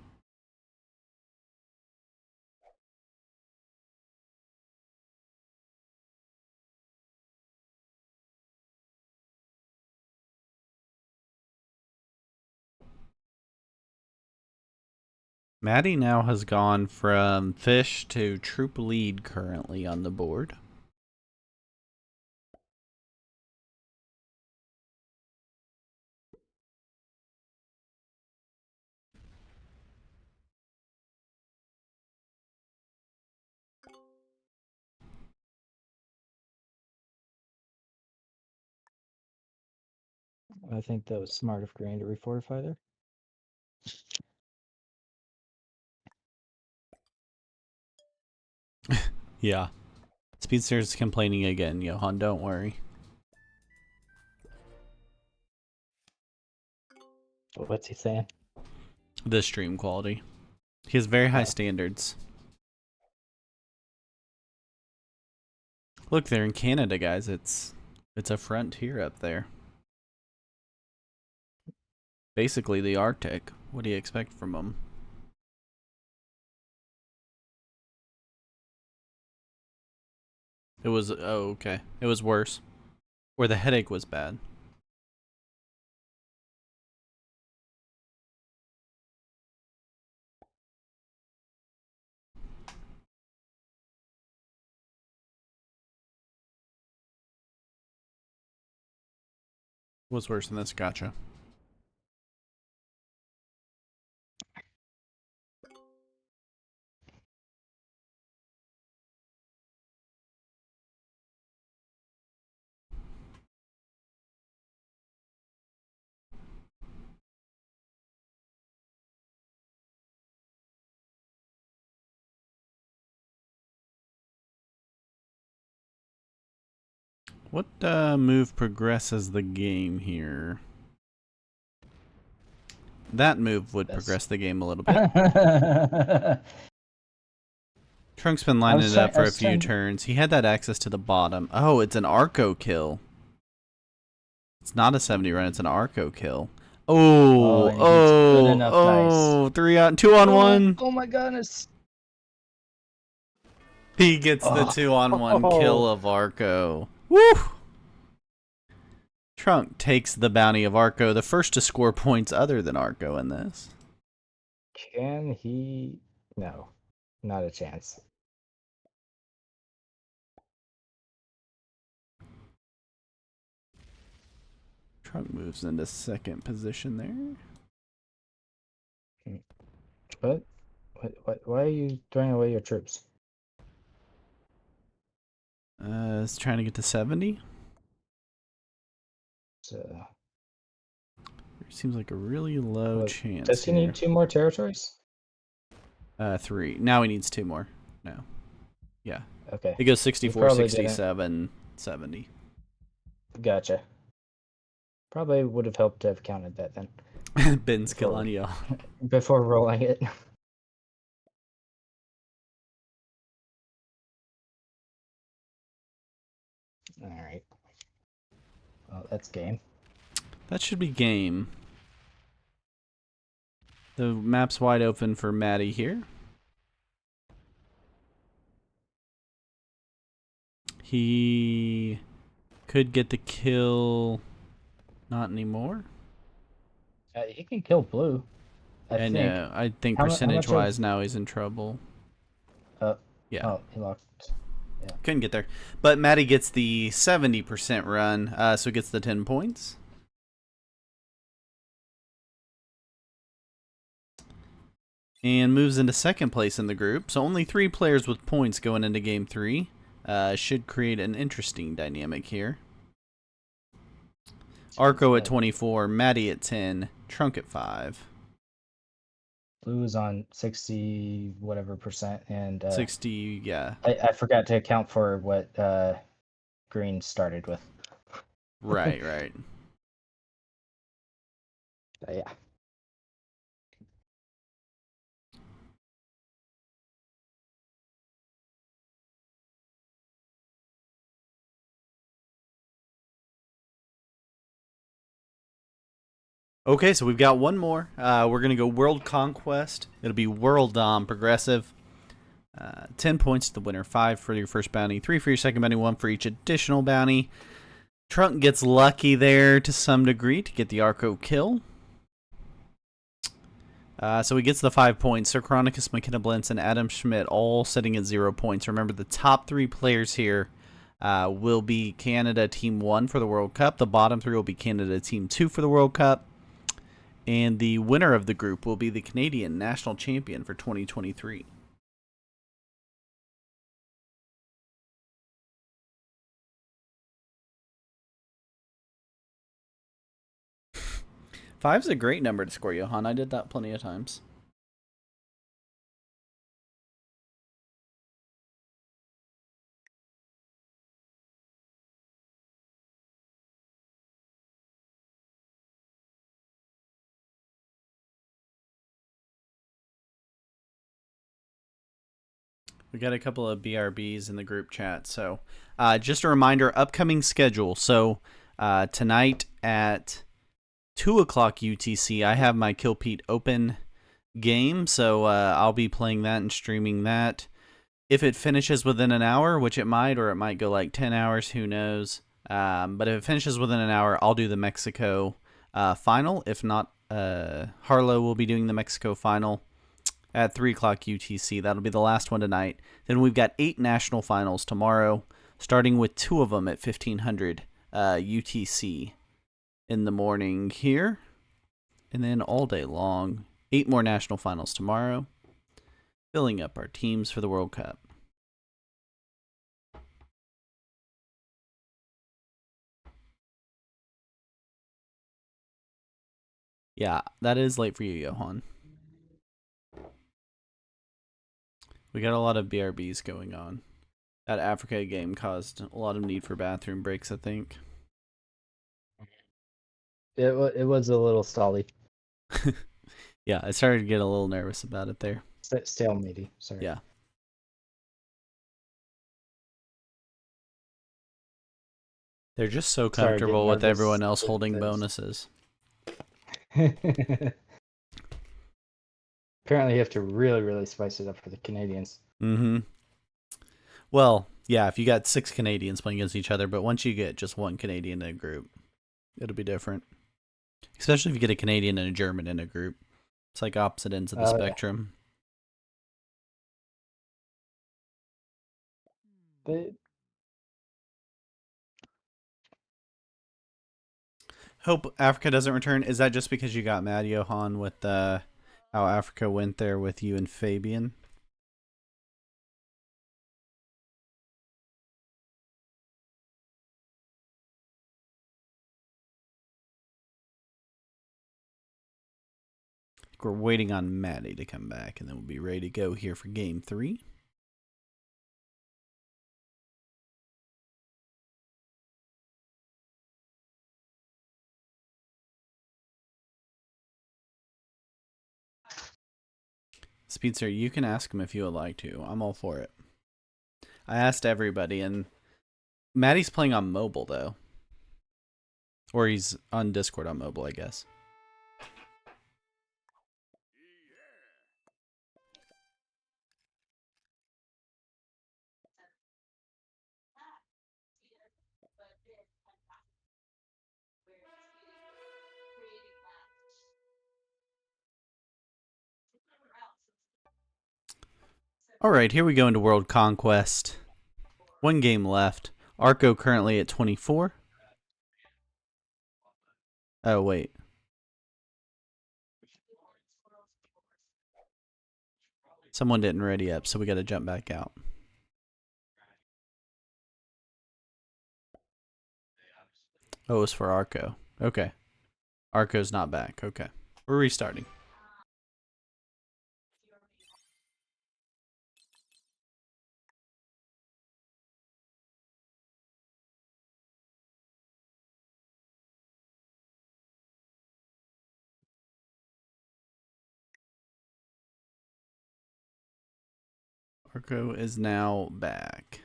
Maddie now has gone from fish to troop lead currently on the board. I think that was smart of Green to refortify there. Yeah. Speedster's complaining again, Johan, don't worry. What's he saying? The stream quality. He has very high Oh. standards. Look, they're in Canada, guys. It's a frontier up there. Basically the Arctic. What do you expect from them? It was, oh, okay. It was worse. Or the headache was bad. Was worse than this, gotcha. What move progresses the game here? That move would progress the game a little bit. Trunk's been lining it up for a few turns. He had that access to the bottom. Oh, it's an Arco kill. It's not a 70 run, it's an Arco kill. Oh, 3 out, 2 on 1. Oh my goodness. He gets the 2 on 1 kill of Arco. Woo! Trunk takes the bounty of Arco, the first to score points other than Arco in this. Can he? No, not a chance. Trunk moves into second position there. What? Why are you throwing away your troops? It's trying to get to 70. So, Seems like a really low chance. Does he need 2 more territories? 3. Now he needs 2 more. No. Yeah. Okay. It goes 64, 67, 70. Gotcha. Probably would have helped to have counted that then. Ben's kill on you. Before rolling it. Alright. Well, that's game. That should be game. The map's wide open for Maddie here. He could get the kill. Not anymore. He can kill blue. I know. I think percentage-wise now he's in trouble. Yeah. Oh, he locked. Yeah. Couldn't get there. But Maddie gets the 70% run, so gets the 10 points. And moves into second place in the group. So only 3 players with points going into game 3. Should create an interesting dynamic here. Arco at 24, Maddie at 10, Trunk at 5. Blue is on 60 whatever percent, and 60, yeah. I forgot to account for what green started with. Right. Yeah. Okay, so we've got one more. We're going to go World Conquest. It'll be World Progressive. 10 points to the winner, 5 for your first bounty, 3 for your second bounty, 1 for each additional bounty. Trunk gets lucky there to some degree to get the Arco kill. So he gets the 5 points. Sir Chronicus, McKenna Blintz, and Adam Schmidt all sitting at 0 points. Remember, the top 3 players here will be Canada Team 1 for the World Cup. The bottom 3 will be Canada Team 2 for the World Cup. And the winner of the group will be the Canadian national champion for 2023. Five's a great number to score, Johan. I did that plenty of times. We got a couple of BRBs in the group chat. So just a reminder, upcoming schedule. So tonight at 2 o'clock UTC, I have my Kill Pete Open game. So I'll be playing that and streaming that. If it finishes within an hour, which it might, or it might go like 10 hours, who knows. But if it finishes within an hour, I'll do the Mexico final. If not, Harlow will be doing the Mexico final at 3 o'clock UTC. That'll be the last one tonight. Then we've got 8 national finals tomorrow, starting with 2 of them at 1500 UTC in the morning here. And then all day long, 8 more national finals tomorrow, filling up our teams for the World Cup. Yeah, that is late for you, Johan. We got a lot of BRBs going on. That Africa game caused a lot of need for bathroom breaks, I think. It was a little stally. Yeah, I started to get a little nervous about it there. Stalemate. Sorry. Yeah. They're just so comfortable with everyone else holding bonuses. Apparently, you have to really, really spice it up for the Canadians. Mm-hmm. Well, yeah, if you got 6 Canadians playing against each other, but once you get just one Canadian in a group, it'll be different. Especially if you get a Canadian and a German in a group. It's like opposite ends of the spectrum. Yeah. Hope Africa doesn't return. Is that just because you got mad, Johan, with how Africa went there with you and Fabian? We're waiting on Maddie to come back, and then we'll be ready to go here for game 3. Speedster, you can ask him if you would like to. I'm all for it. I asked everybody, and Maddie's playing on mobile, though. Or he's on Discord on mobile, I guess. Alright, here we go into World Conquest. 1 game left. Arco currently at 24. Oh, wait. Someone didn't ready up, so we got to jump back out. Oh, it's for Arco. Okay. Arco's not back. Okay. We're restarting. Arco is now back.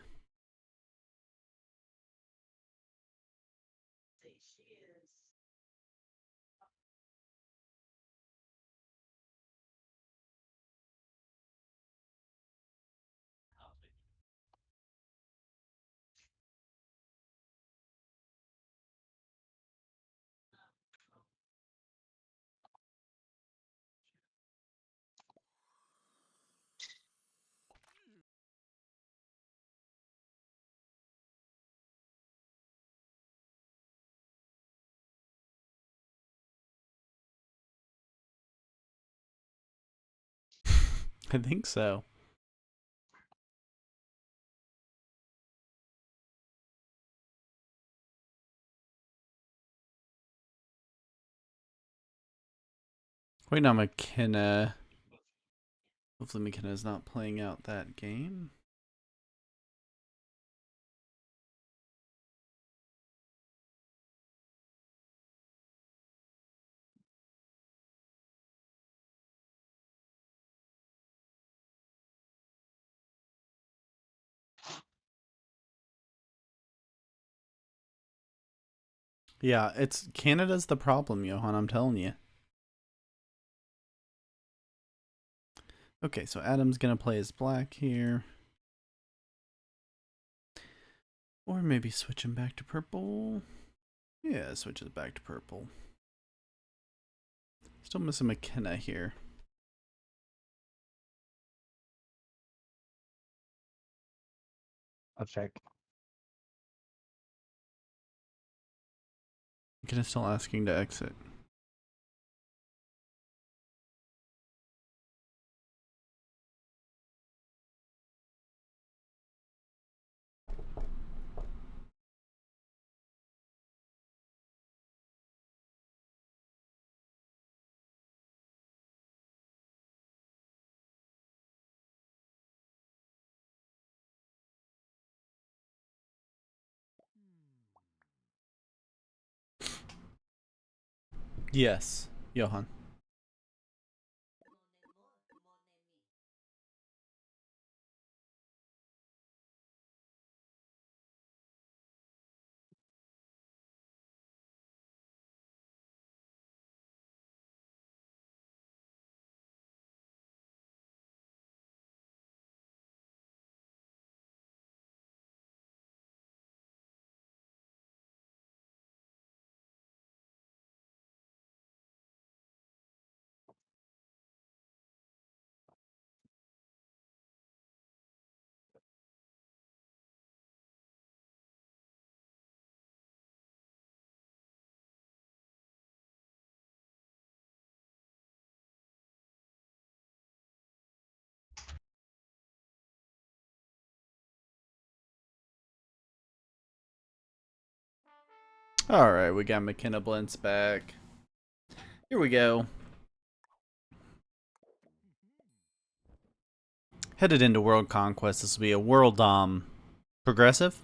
I think so. Wait, no, McKenna. Hopefully McKenna's not playing out that game. Yeah, it's Canada's the problem, Johan, I'm telling you. Okay, so Adam's gonna play as black here. Or maybe switch him back to purple. Yeah, switches back to purple. Still missing McKenna here. I'll check. McKenna's still asking to exit. Yes, Johan. Alright, we got McKenna Blintz back. Here we go. Headed into World Conquest, this will be a World Progressive.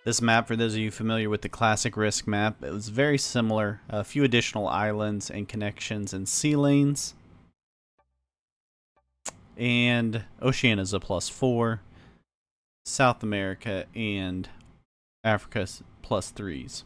This map, for those of you familiar with the classic Risk map, it was very similar. A few additional islands and connections and sea lanes. And Oceania's a +4. South America and Africa's +3s.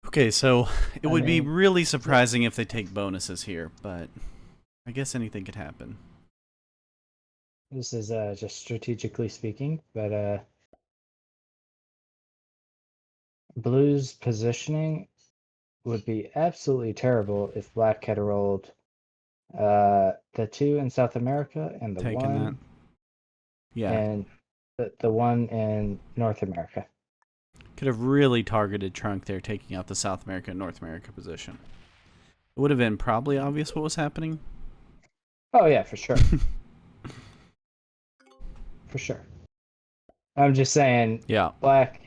Okay, so it would be really surprising if they take bonuses here, but I guess anything could happen. This is just strategically speaking, but Blue's positioning would be absolutely terrible if Black had rolled the 2 in South America and the Taking 1 that. Yeah. and the 1 in North America. Could have really targeted Trunk there, taking out the South America and North America position. It would have been probably obvious what was happening. Oh yeah, for sure. for sure. I'm just saying, Yeah. Black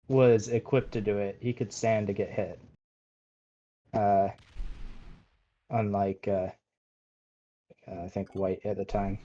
was equipped to do it. He could stand to get hit. Uh, unlike I think White at the time.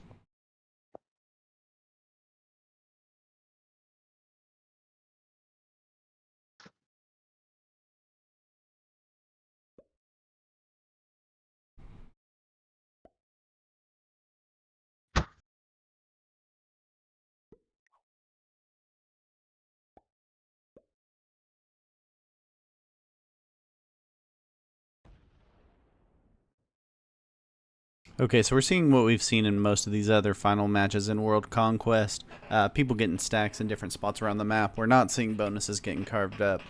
Okay, so we're seeing what we've seen in most of these other final matches in World Conquest. People getting stacks in different spots around the map. We're not seeing bonuses getting carved up.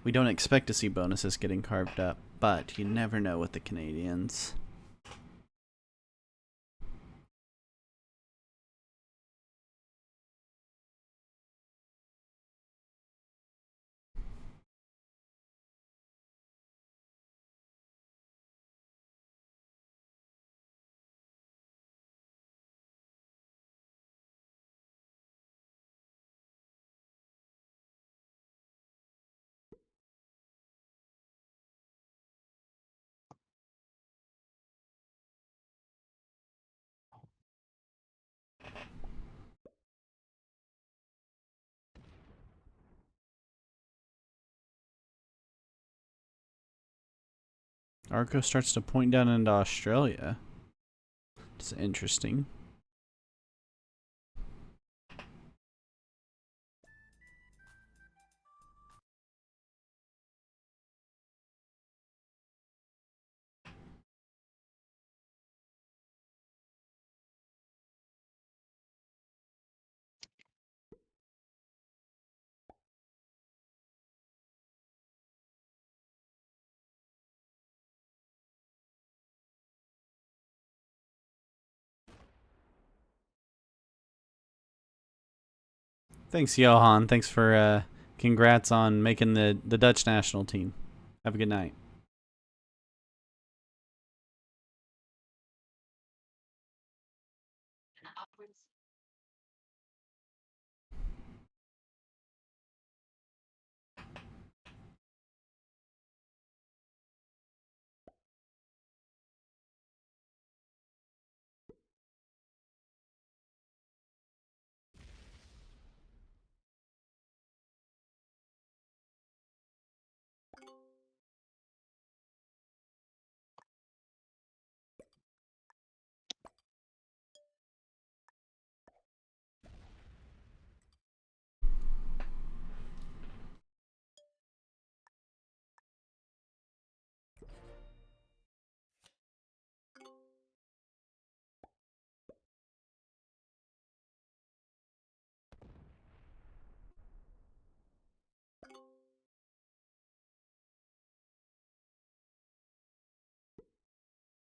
We don't expect to see bonuses getting carved up, but you never know with the Canadians. Arco starts to point down into Australia. It's interesting. Thanks, Johan. Thanks for congrats on making the Dutch national team. Have a good night.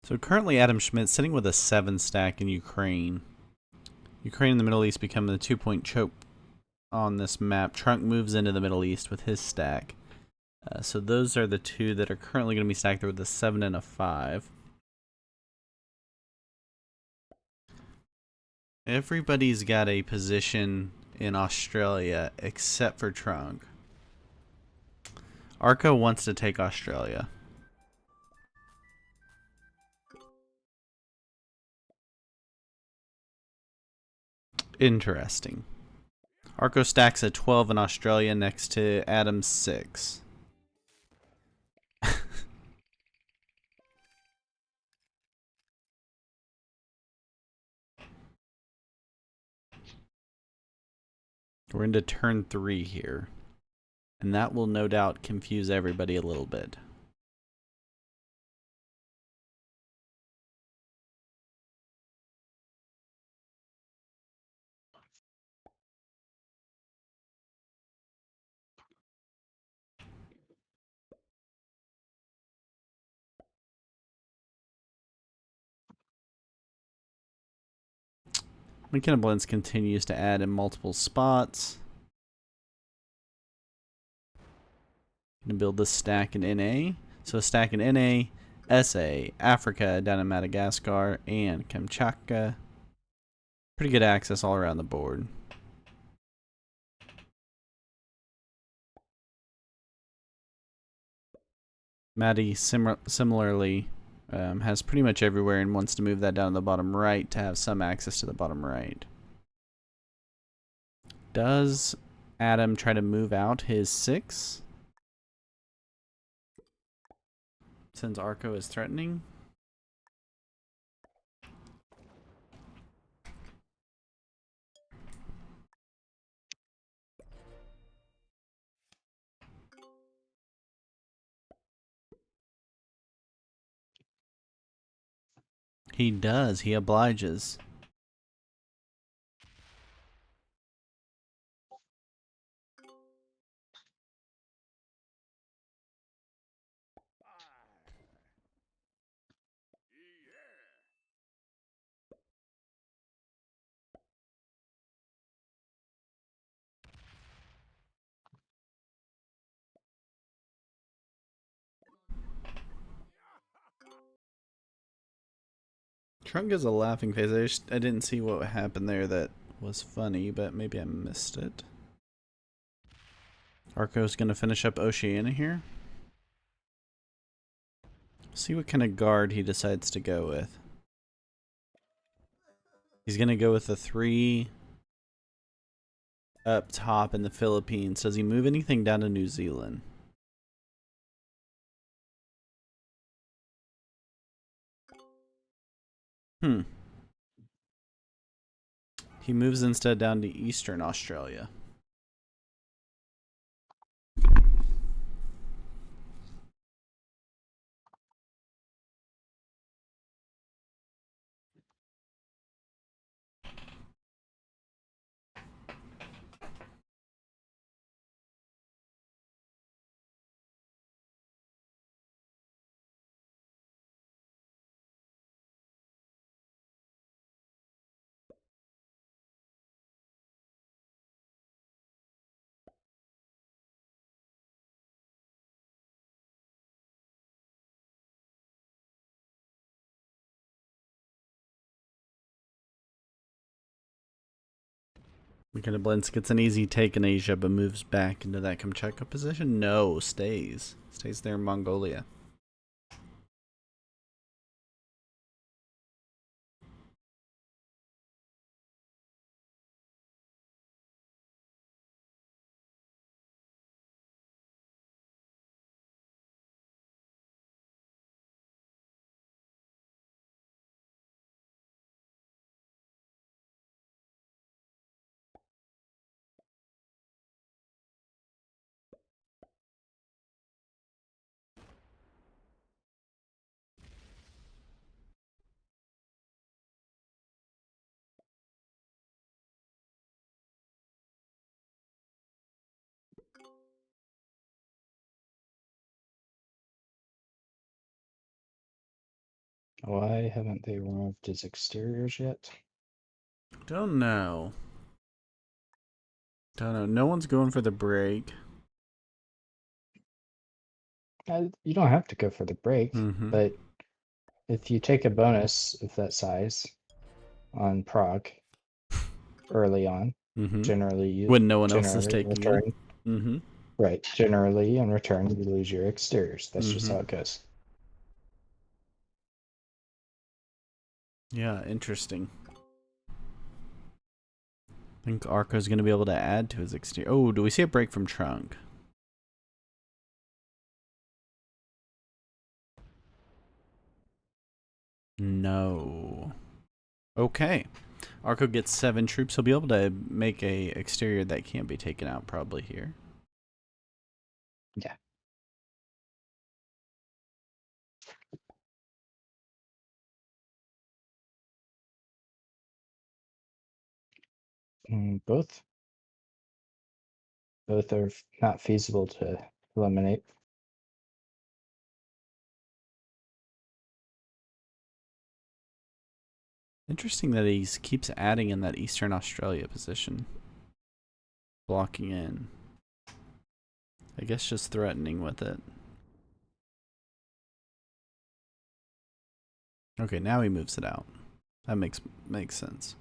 So currently Adam Schmidt's sitting with a 7 stack in Ukraine. Ukraine and the Middle East become the 2-point choke on this map. Trunk moves into the Middle East with his stack. So those are the two that are currently going to be stacked there with a 7 and a 5. Everybody's got a position in Australia except for Trunk. Arco wants to take Australia. Interesting. Arco stacks a 12 in Australia next to Adam's 6. We're into turn 3 here. And that will no doubt confuse everybody a little bit. McKenna Blends continues to add in multiple spots. Gonna build this stack in NA. So a stack in NA, SA, Africa, down in Madagascar, and Kamchatka. Pretty good access all around the board. Maddie similarly has pretty much everywhere and wants to move that down to the bottom right to have some access to the bottom right. Does Adam try to move out his 6? Since Arco is threatening. He does. He obliges. Trunk has a laughing face. I didn't see what happened there that was funny, but maybe I missed it. Arco's gonna finish up Oceania here. See what kind of guard he decides to go with. He's gonna go with the 3 up top in the Philippines. Does he move anything down to New Zealand? He moves instead down to Eastern Australia. Blintz gets an easy take in Asia, but moves back into that Kamchatka position. No, stays. Stays there in Mongolia. Why haven't they removed his exteriors yet? Don't know. Don't know. No one's going for the break. You don't have to go for the break, but if you take a bonus of that size on proc early on, generally you when no one else is taking return, it. Right. Generally, in return, you lose your exteriors. That's just how it goes. Yeah, interesting. I think Arco's going to be able to add to his exterior. Oh, do we see a break from Trunk? No. Okay. Arco gets 7 troops. He'll be able to make a exterior that can't be taken out probably here. Yeah. Both are not feasible to eliminate. Interesting that he keeps adding in that Eastern Australia position. Blocking in. I guess just threatening with it. Okay, now he moves it out. That makes sense.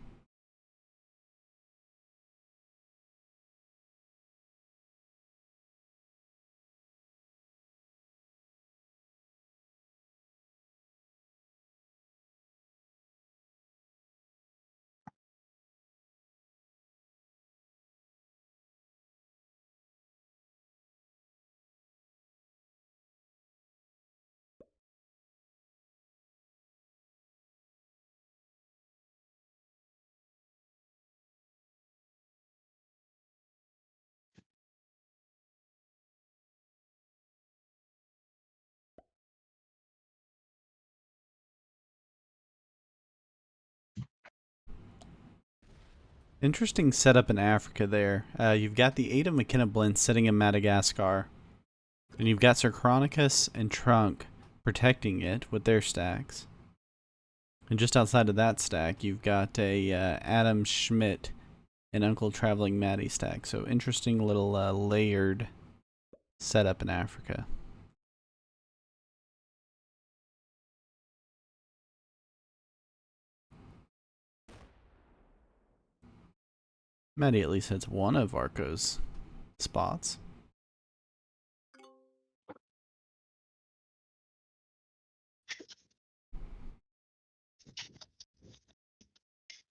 Interesting setup in Africa there. You've got the 8 of McKenna Blend sitting in Madagascar. And you've got Sir Chronicus and Trunk protecting it with their stacks. And just outside of that stack, you've got a Adam Schmidt and Uncle Traveling Maddie stack. So interesting little layered setup in Africa. Maddie at least hits one of Arco's spots.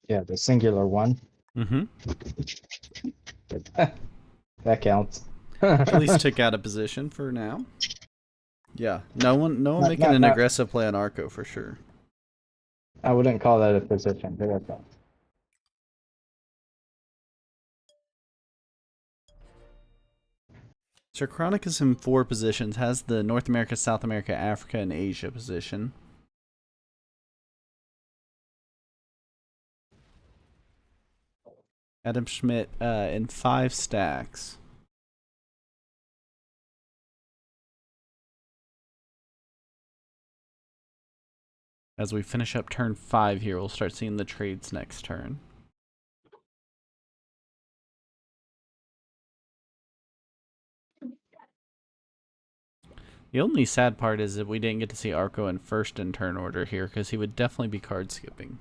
Yeah, the singular one. Mm-hmm. That counts. At least took out a position for now. Yeah, no one making an not, aggressive play on Arco for sure. I wouldn't call that a position, but that counts. Sir Chronicus in 4 positions has the North America, South America, Africa, and Asia position. Adam Schmidt in 5 stacks. As we finish up turn 5 here, we'll start seeing the trades next turn. The only sad part is that we didn't get to see Arco in first in turn order here, because he would definitely be card skipping.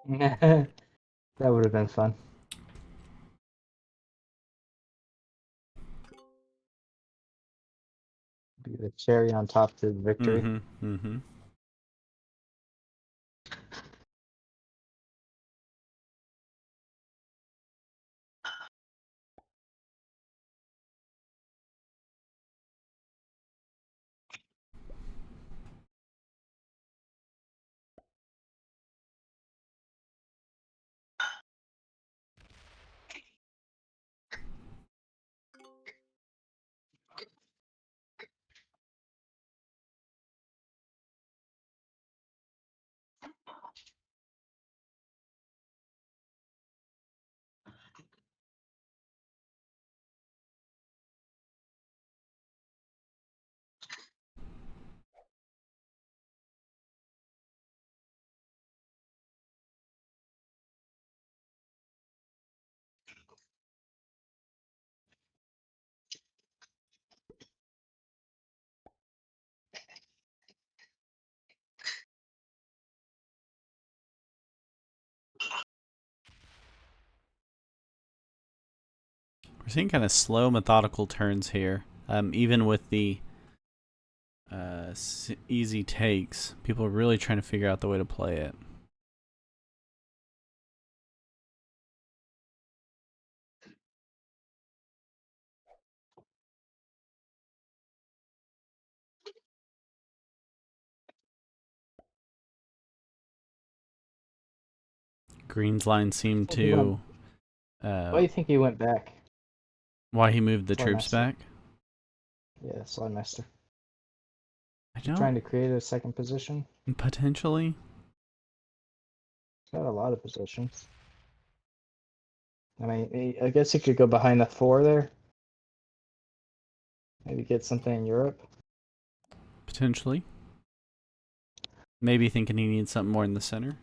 That would have been fun. Be the cherry on top to the victory. Mm-hmm. Mm-hmm. We're seeing kind of slow, methodical turns here. Even with the easy takes, people are really trying to figure out the way to play it. Green's line seemed to... Why do you think he went back? Why he moved the Slide troops master. back? Yeah, slide master. I Trying don't... to create a second position. Potentially. He's got a lot of positions. I mean, I guess he could go behind the 4 there. Maybe get something in Europe. Potentially. Maybe thinking he needs something more in the center.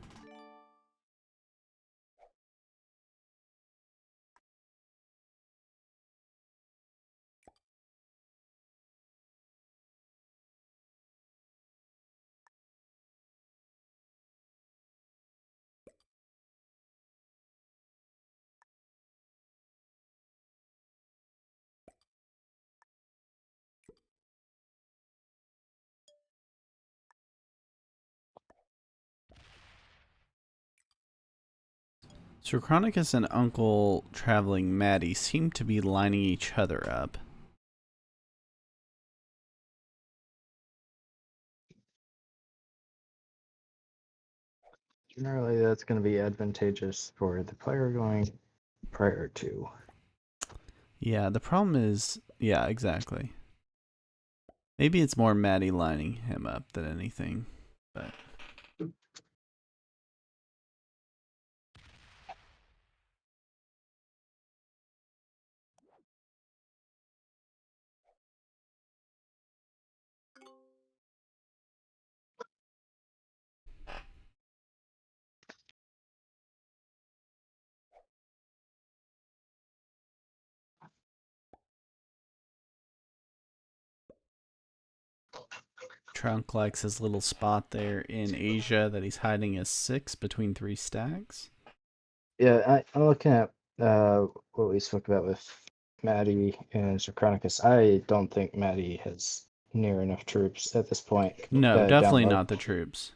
So Chronicus and Uncle Traveling Maddie seem to be lining each other up. Generally, that's going to be advantageous for the player going prior to. Yeah, the problem is... Yeah, exactly. Maybe it's more Maddie lining him up than anything, but... Trunk likes his little spot there in Asia that he's hiding as 6 between 3 stacks. Yeah, I'm looking at what we spoke about with Maddie and Zerchronicus. I don't think Maddie has near enough troops at this point No, down definitely low. not the troops.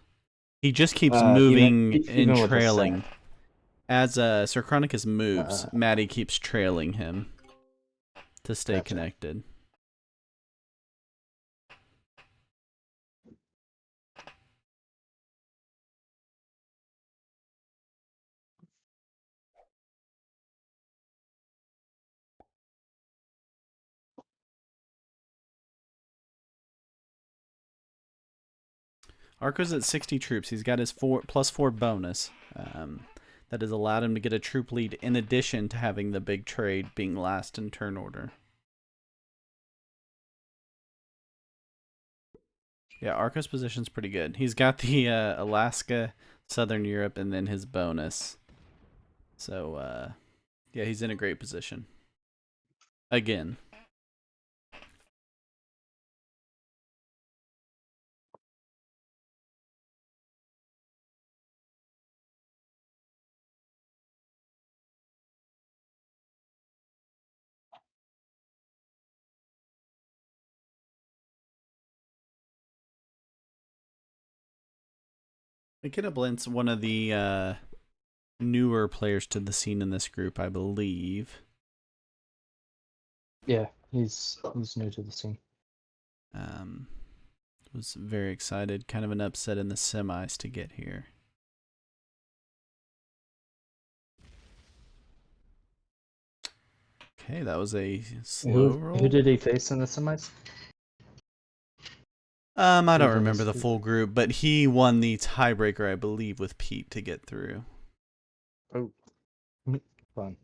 He just keeps Even moving and even with the trailing. set. As Sir Chronicus moves, Uh, Maddie keeps trailing him to stay Gotcha. connected. Arco's at 60 troops. He's got his +4 bonus. That has allowed him to get a troop lead in addition to having the big trade being last in turn order. Yeah, Arco's position's pretty good. He's got the Alaska, Southern Europe, and then his bonus. So, yeah, he's in a great position. Again. McKenna Blint's one of the newer players to the scene in this group, I believe. Yeah, he's new to the scene. Was very excited. Kind of an upset in the semis to get here. Okay, that was a slow roll. Who did he face in the semis? I don't remember the full group, but he won the tiebreaker, I believe, with Pete to get through. Oh, fun.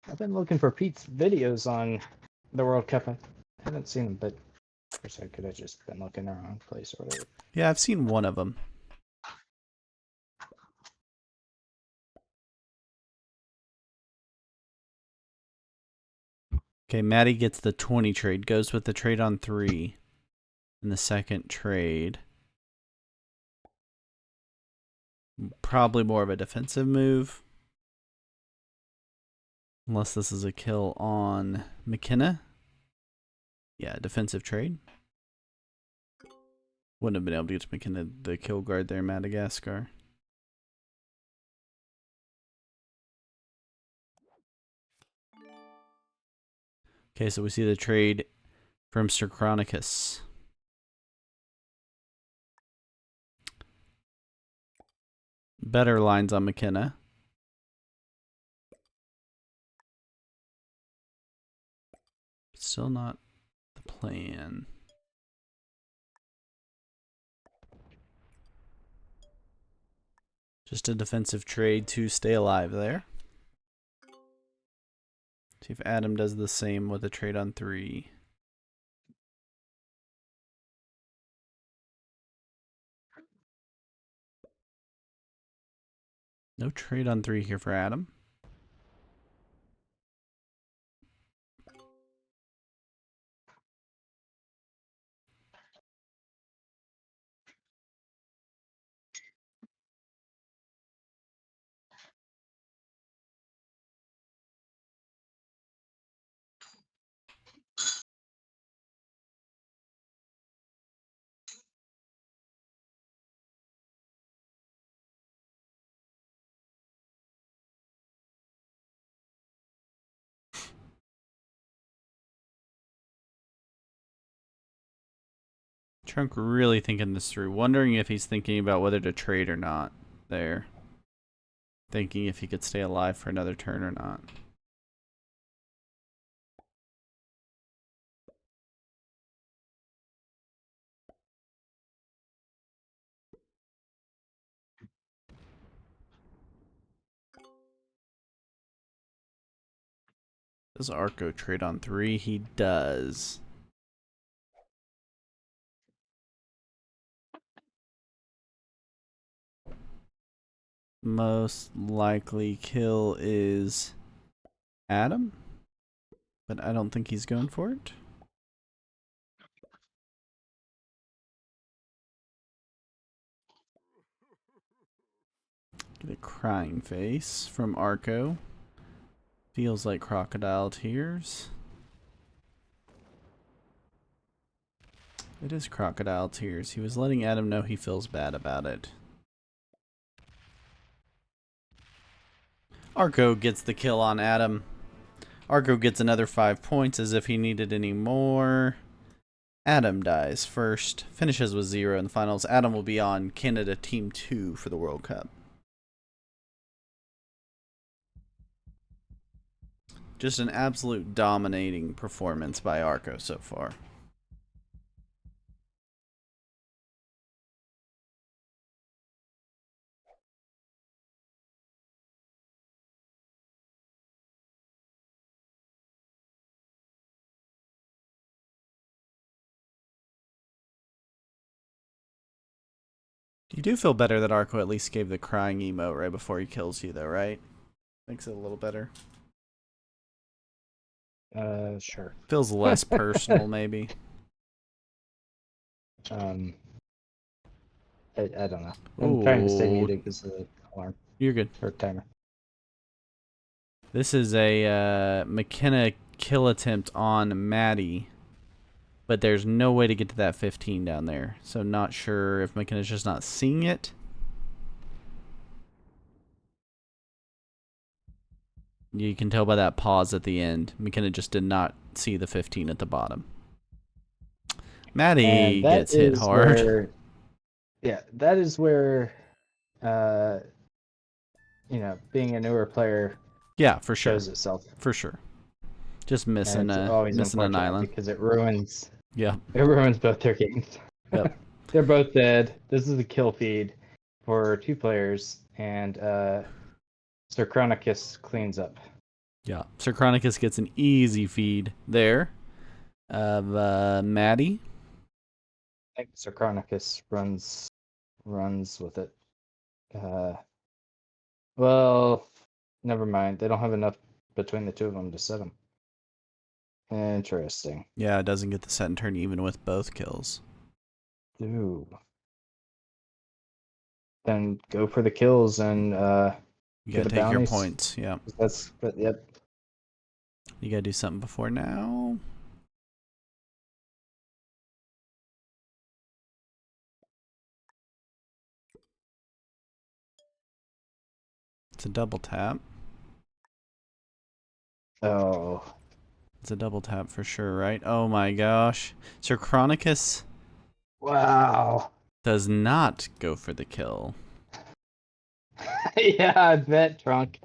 I've been looking for Pete's videos on the World Cup. I haven't seen them, but of course I could have just been looking in the wrong place or whatever. Yeah, I've seen one of them. Okay, Maddie gets the 20 trade, goes with the trade on 3 in the second trade. Probably more of a defensive move. Unless this is a kill on McKenna. Yeah, defensive trade. Wouldn't have been able to get to McKenna the kill guard there, Madagascar. Okay, so we see the trade from Sir Chronicus. Better lines on McKenna. Still not the plan. Just a defensive trade to stay alive there. See if Adam does the same with a trade on 3. No trade on 3 here for Adam. Trunk really thinking this through. Wondering if he's thinking about whether to trade or not there. Thinking if he could stay alive for another turn or not. Does Arco trade on 3? He does. Most likely kill is Adam, but I don't think he's going for it. Get a crying face from Arco. Feels like crocodile tears. It is crocodile tears. He was letting Adam know he feels bad about it. Arco gets the kill on Adam. Arco gets another 5 points as if he needed any more. Adam dies first. Finishes with 0 in the finals. Adam will be on Canada Team 2 for the World Cup. Just an absolute dominating performance by Arco so far. You do feel better that Arco at least gave the crying emote right before he kills you, though, right? Makes it a little better. Sure. Feels less personal, maybe. I don't know. I'm Ooh, trying to stay muted because of the alarm you're good. or timer. This is a McKenna kill attempt on Maddie, but there's no way to get to that 15 down there. So not sure if McKenna's just not seeing it. You can tell by that pause at the end. McKenna just did not see the 15 at the bottom. Maddie gets hit hard. Where, yeah, that is where, being a newer player Yeah, for sure. shows itself. For sure. Just missing And it's always missing an unfortunate island. because it ruins Yeah. both their games. Yep. They're both dead. This is the kill feed for 2 players, and Sir Chronicus cleans up. Yeah. Sir Chronicus gets an easy feed there of Maddie. I think Sir Chronicus runs with it. Well, never mind. They don't have enough between the two of them to set them. Interesting. Yeah, it doesn't get the set and turn even with both kills. Ooh. Then go for the kills and You gotta take your points. Yeah. Yep. You gotta do something before now. It's a double tap. Oh. It's a double tap for sure, right? Oh my gosh. Sir Chronicus Wow. does not go for the kill. Yeah, I bet, Trunk.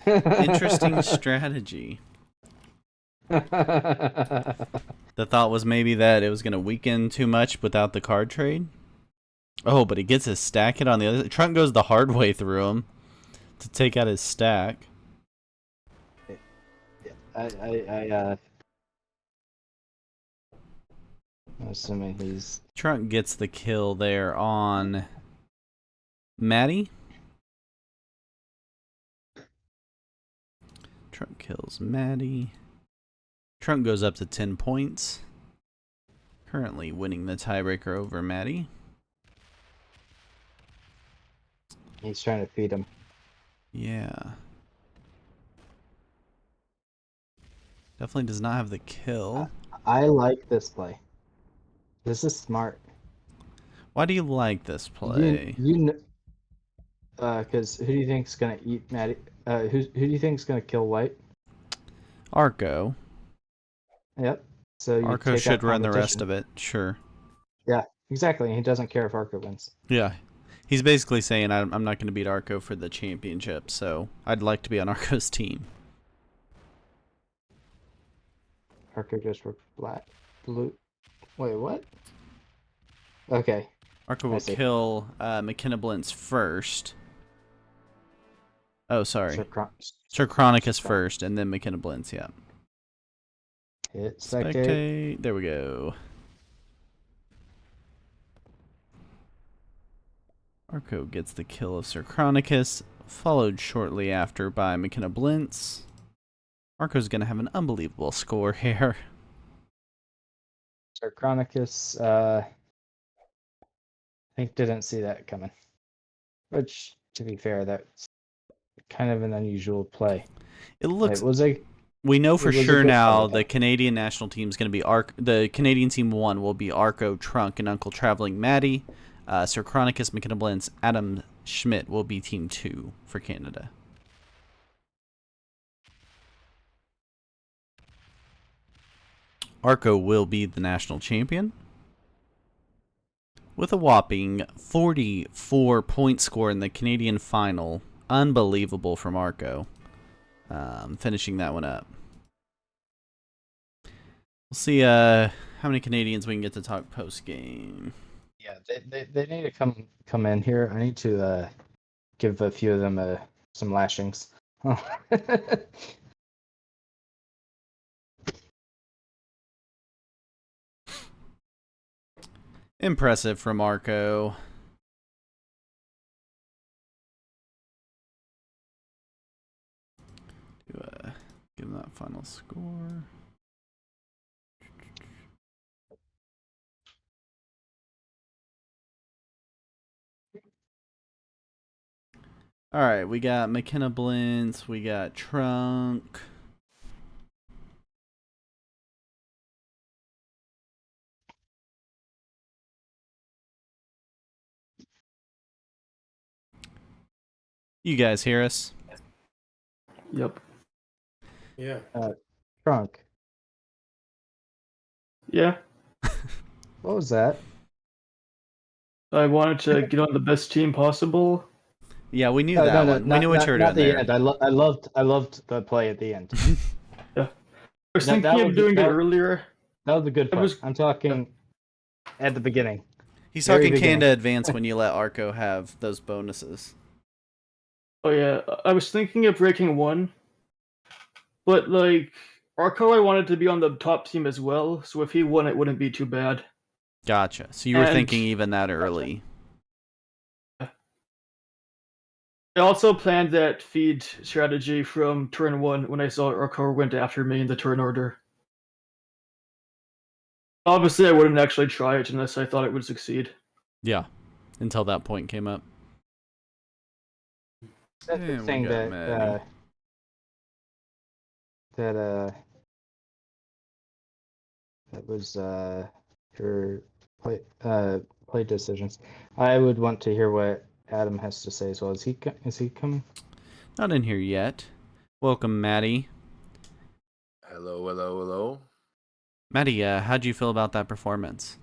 Interesting strategy. The thought was maybe that it was going to weaken too much without the card trade. Oh, but he gets his stack hit on the other. Trunk goes the hard way through him to take out his stack. I'm assuming he's... Trunk gets the kill there on Maddie. Trunk kills Maddie. Trunk goes up to 10 points. Currently winning the tiebreaker over Maddie. He's trying to feed him. Yeah. Definitely does not have the kill. I like this play. This is smart. Why do you like this play? Because who do you think's gonna eat Maddie? Who do you think's gonna kill White? Arco. Yep. So you Arco should run the rest of it. Sure. Yeah, exactly. He doesn't care if Arco wins. Yeah. He's basically saying, I'm not going to beat Arco for the championship, so I'd like to be on Arco's team. Arco goes for black, blue. Wait, what? Okay. Arco will kill McKenna Blintz first. Oh, sorry. Sir Chronicus first, and then McKenna Blintz, yeah. Hit spectate. There we go. Arco gets the kill of Sir Chronicus. followed shortly after by McKenna Blintz. Arco's going to have an unbelievable score here. Sarchronicus, I think didn't see that coming. Which, to be fair, that's kind of an unusual play. It looks. It was a. We know for it was a sure good now play, the Canadian national team is going to be the Canadian team 1 will be Arco, Trunk, and Uncle Traveling Maddie. Sir Chronicus, McKenna Blintz, Adam Schmidt will be team 2 for Canada. Arco will be the national champion with a whopping 44-point score in the Canadian final. Unbelievable from Arco. Finishing that one up. We'll see how many Canadians we can get to talk post game. Yeah, they need to come in here. I need to give a few of them some lashings. Impressive from Arco. Give him that final score. All right, we got McKenna Blintz, we got Trunk. You guys hear us? Yep. Yeah. Trunk. Yeah. What was that? I wanted to get on the best team possible. Yeah, we knew that one. We knew what you were doing the there. End. I loved the play at the end. I was That thinking was- of doing that- it earlier. That was a good play. was- I'm talking at the beginning. He's Very talking beginning. Canada Advance when you let Arco have those bonuses. Oh yeah, I was thinking of breaking one, but like Arco, I wanted to be on the top team as well. So if he won, it wouldn't be too bad. Gotcha. So you were And- thinking even that early. I also planned that feed strategy from turn 1 when I saw Arco went after me in the turn order. Obviously, I wouldn't actually try it unless I thought it would succeed. Yeah, until that point came up. That's And the we thing got that Maddie. that was her play decisions. I would want to hear what Adam has to say as well. Is he coming? Not in here yet. Welcome, Maddie. Hello, hello, hello. Maddie, how'd you feel about that performance?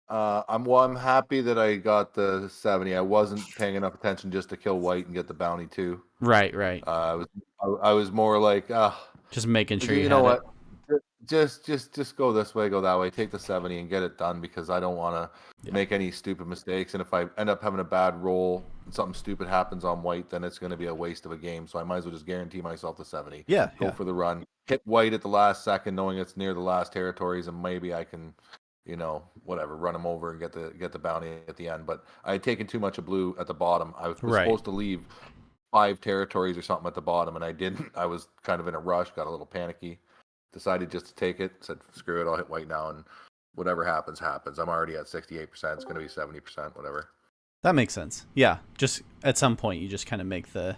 I'm happy that I got the 70. I wasn't paying enough attention just to kill white and get the bounty too. Right. I was more like, Just making sure you know had what? it. Just go this way, go that way. Take the 70 and get it done because I don't want to make any stupid mistakes. And if I end up having a bad roll and something stupid happens on white, then it's going to be a waste of a game. So I might as well just guarantee myself the 70. Yeah. Go for the run. Hit white at the last second, knowing it's near the last territories, and maybe I can, whatever, run him over and get the bounty at the end. But I had taken too much of blue at the bottom. I was supposed to leave 5 territories or something at the bottom, and I didn't. I was kind of in a rush, got a little panicky. Decided just to take it. Said, screw it, I'll hit white now, and whatever happens, happens. I'm already at 68%. It's going to be 70%, whatever. That makes sense. Yeah, just at some point you just kind of make the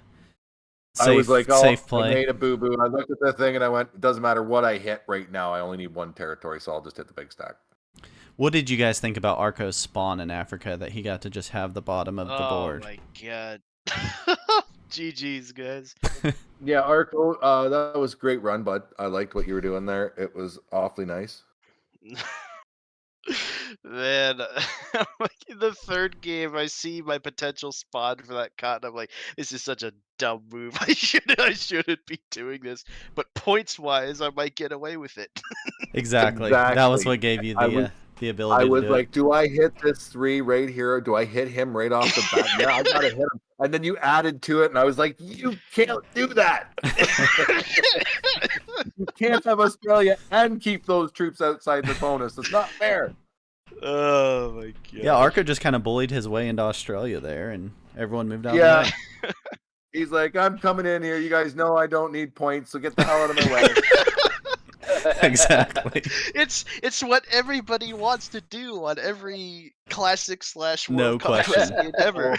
I was like, safe play. I made a boo-boo. I looked at the thing, and I went, it doesn't matter what I hit right now. I only need 1 territory, so I'll just hit the big stack. What did you guys think about Arco's spawn in Africa that he got to just have the bottom of the board? Oh my god. GG's, guys. Yeah, Arco, that was a great run, bud. I liked what you were doing there. It was awfully nice. Man, like in the third game, I see my potential spawn for that cut, and I'm like, this is such a dumb move. I shouldn't be doing this. But points wise, I might get away with it. Exactly. That was what gave you the ability I was to do like, it. do I hit this 3 right here? Or do I hit him right off the bat? Yeah, I gotta hit him. And then you added to it, and I was like, you can't do that. You can't have Australia and keep those troops outside the bonus. It's not fair. Oh my god. Yeah, Arco just kind of bullied his way into Australia there, and everyone moved out Yeah. of the way. He's like, I'm coming in here. You guys know I don't need points, so get the hell out of my way. Exactly. It's what everybody wants to do on every classic / No World Cup question. game ever.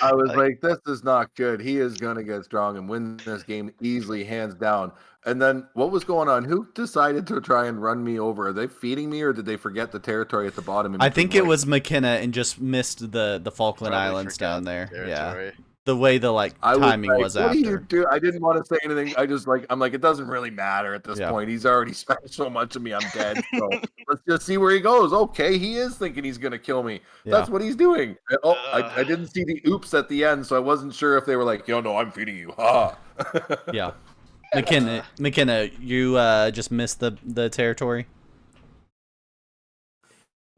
I was like, this is not good. He is going to get strong and win this game easily, hands down. And then what was going on? Who decided to try and run me over? Are they feeding me, or did they forget the territory at the bottom? I think it was McKenna and just missed the Falkland Probably Islands forgot down there. the Yeah. territory. The way the timing was what do you after. do? I didn't want to say anything. I'm like, it doesn't really matter at this Yeah. point. He's already spent so much of me. I'm dead. So let's just see where he goes. Okay, he is thinking he's going to kill me. That's what he's doing. I didn't see the oops at the end, so I wasn't sure if they were like, no, I'm feeding you. Ha. Yeah. McKenna, you just missed the territory.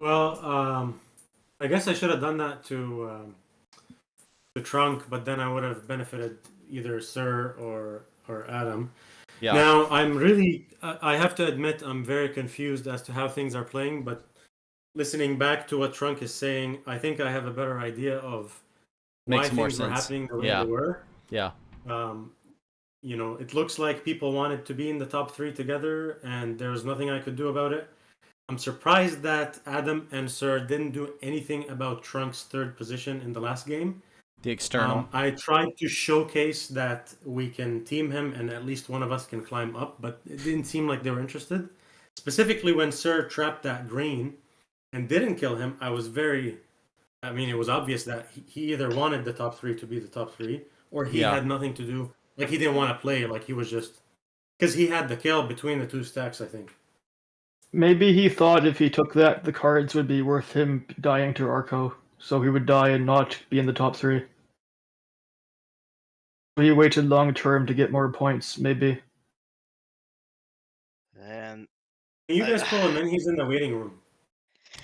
Well, I guess I should have done that to Trunk, but then I would have benefited either Sir or Adam. Yeah. Now I'm really, I have to admit, I'm very confused as to how things are playing. But listening back to what Trunk is saying, I think I have a better idea of why Makes more things were sense. happening the way Yeah. they were. Yeah. It looks like people wanted to be in the top 3 together, and there's nothing I could do about it. I'm surprised that Adam and Sir didn't do anything about Trunk's 3rd position in the last game. The external. I tried to showcase that we can team him and at least one of us can climb up, but it didn't seem like they were interested. Specifically when Sir trapped that green and didn't kill him, it was obvious that he either wanted the top 3 to be the top 3, or he had nothing to do. Like, he didn't want to play, like he was just... Because he had the kill between the 2 stacks, I think. Maybe he thought if he took that, the cards would be worth him dying to Arco, so he would die and not be in the top 3. So he waited long term to get more points, maybe. And Can you guys pull him in? He's in the waiting room.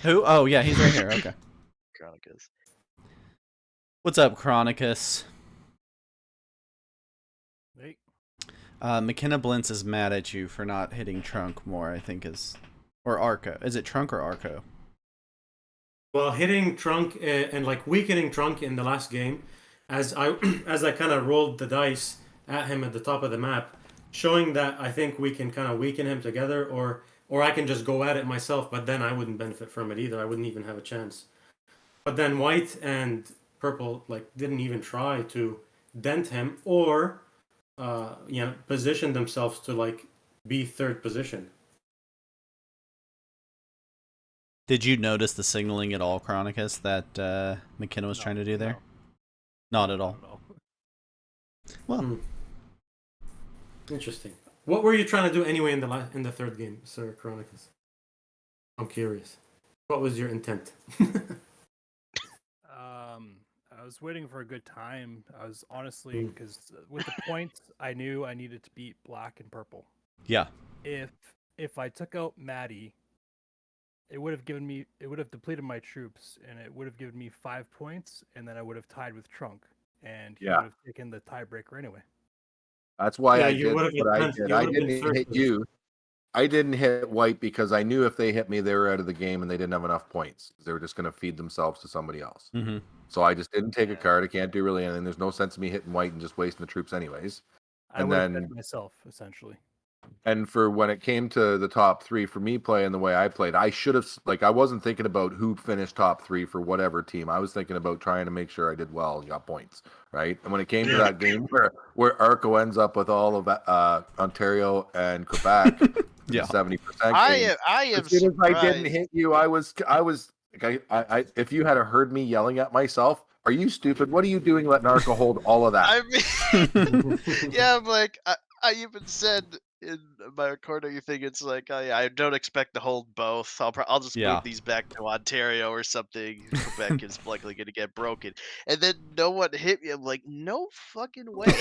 Who? Oh, yeah, he's right here. Okay. Chronicus. What's up, Chronicus? Hey. McKenna Blintz is mad at you for not hitting Trunk more, I think or Arco. Is it Trunk or Arco? Well, hitting Trunk and weakening Trunk in the last game, as I kind of rolled the dice at him at the top of the map, showing that I think we can kind of weaken him together, or I can just go at it myself, but then I wouldn't benefit from it either. I wouldn't even have a chance. But then White and Purple didn't even try to dent him or position themselves to be 3rd position. Did you notice the signaling at all, Chronicus, that McKenna was trying to do there? No. Not at all. Well, Interesting. What were you trying to do anyway in the 3rd game, Sir Chronicus? I'm curious. What was your intent? I was waiting for a good time. I was honestly, because with the points, I knew I needed to beat Black and Purple. yeah. If I took out Maddie, it would have depleted my troops, and it would have given me 5 points, and then I would have tied with Trunk, and he would have taken the tiebreaker anyway. That's why I you did would've what I been- did. you I would've been didn't first hit position. you. I didn't hit White because I knew if they hit me, they were out of the game and they didn't have enough points. They were just going to feed themselves to somebody else. Mm-hmm. So I just didn't take a card. I can't do really anything. There's no sense in me hitting White and just wasting the troops anyways. I would have bet myself, essentially. And for when it came to the top 3, for me playing the way I played, I should have, I wasn't thinking about who finished top 3 for whatever team. I was thinking about trying to make sure I did well and got points, right? And when it came to that game where Arco ends up with all of Ontario and Quebec, 70%. I am As soon as I didn't surprised. hit you, I was if you had heard me yelling at myself, are you stupid? What are you doing letting Arco hold all of that? I mean, yeah, I'm like, I even said in my recording thing, it's like, oh, yeah, I don't expect to hold both. I'll just move these back to Ontario or something. Quebec is likely going to get broken. And then no one hit me. I'm like, no fucking way.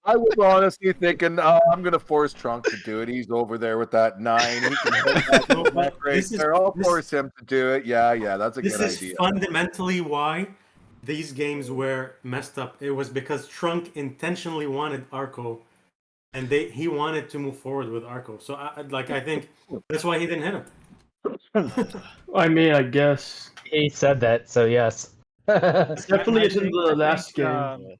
I was honestly thinking, I'm going to force Trunk to do it. He's over there with that 9. He can hit that back right there. I'll force him to do it. Yeah, that's a good idea. This is fundamentally why these games were messed up. It was because Trunk intentionally wanted Arco and he wanted to move forward with Arco. So I think that's why he didn't hit him. I mean, I guess. He said that, so yes. Definitely it's in the last game.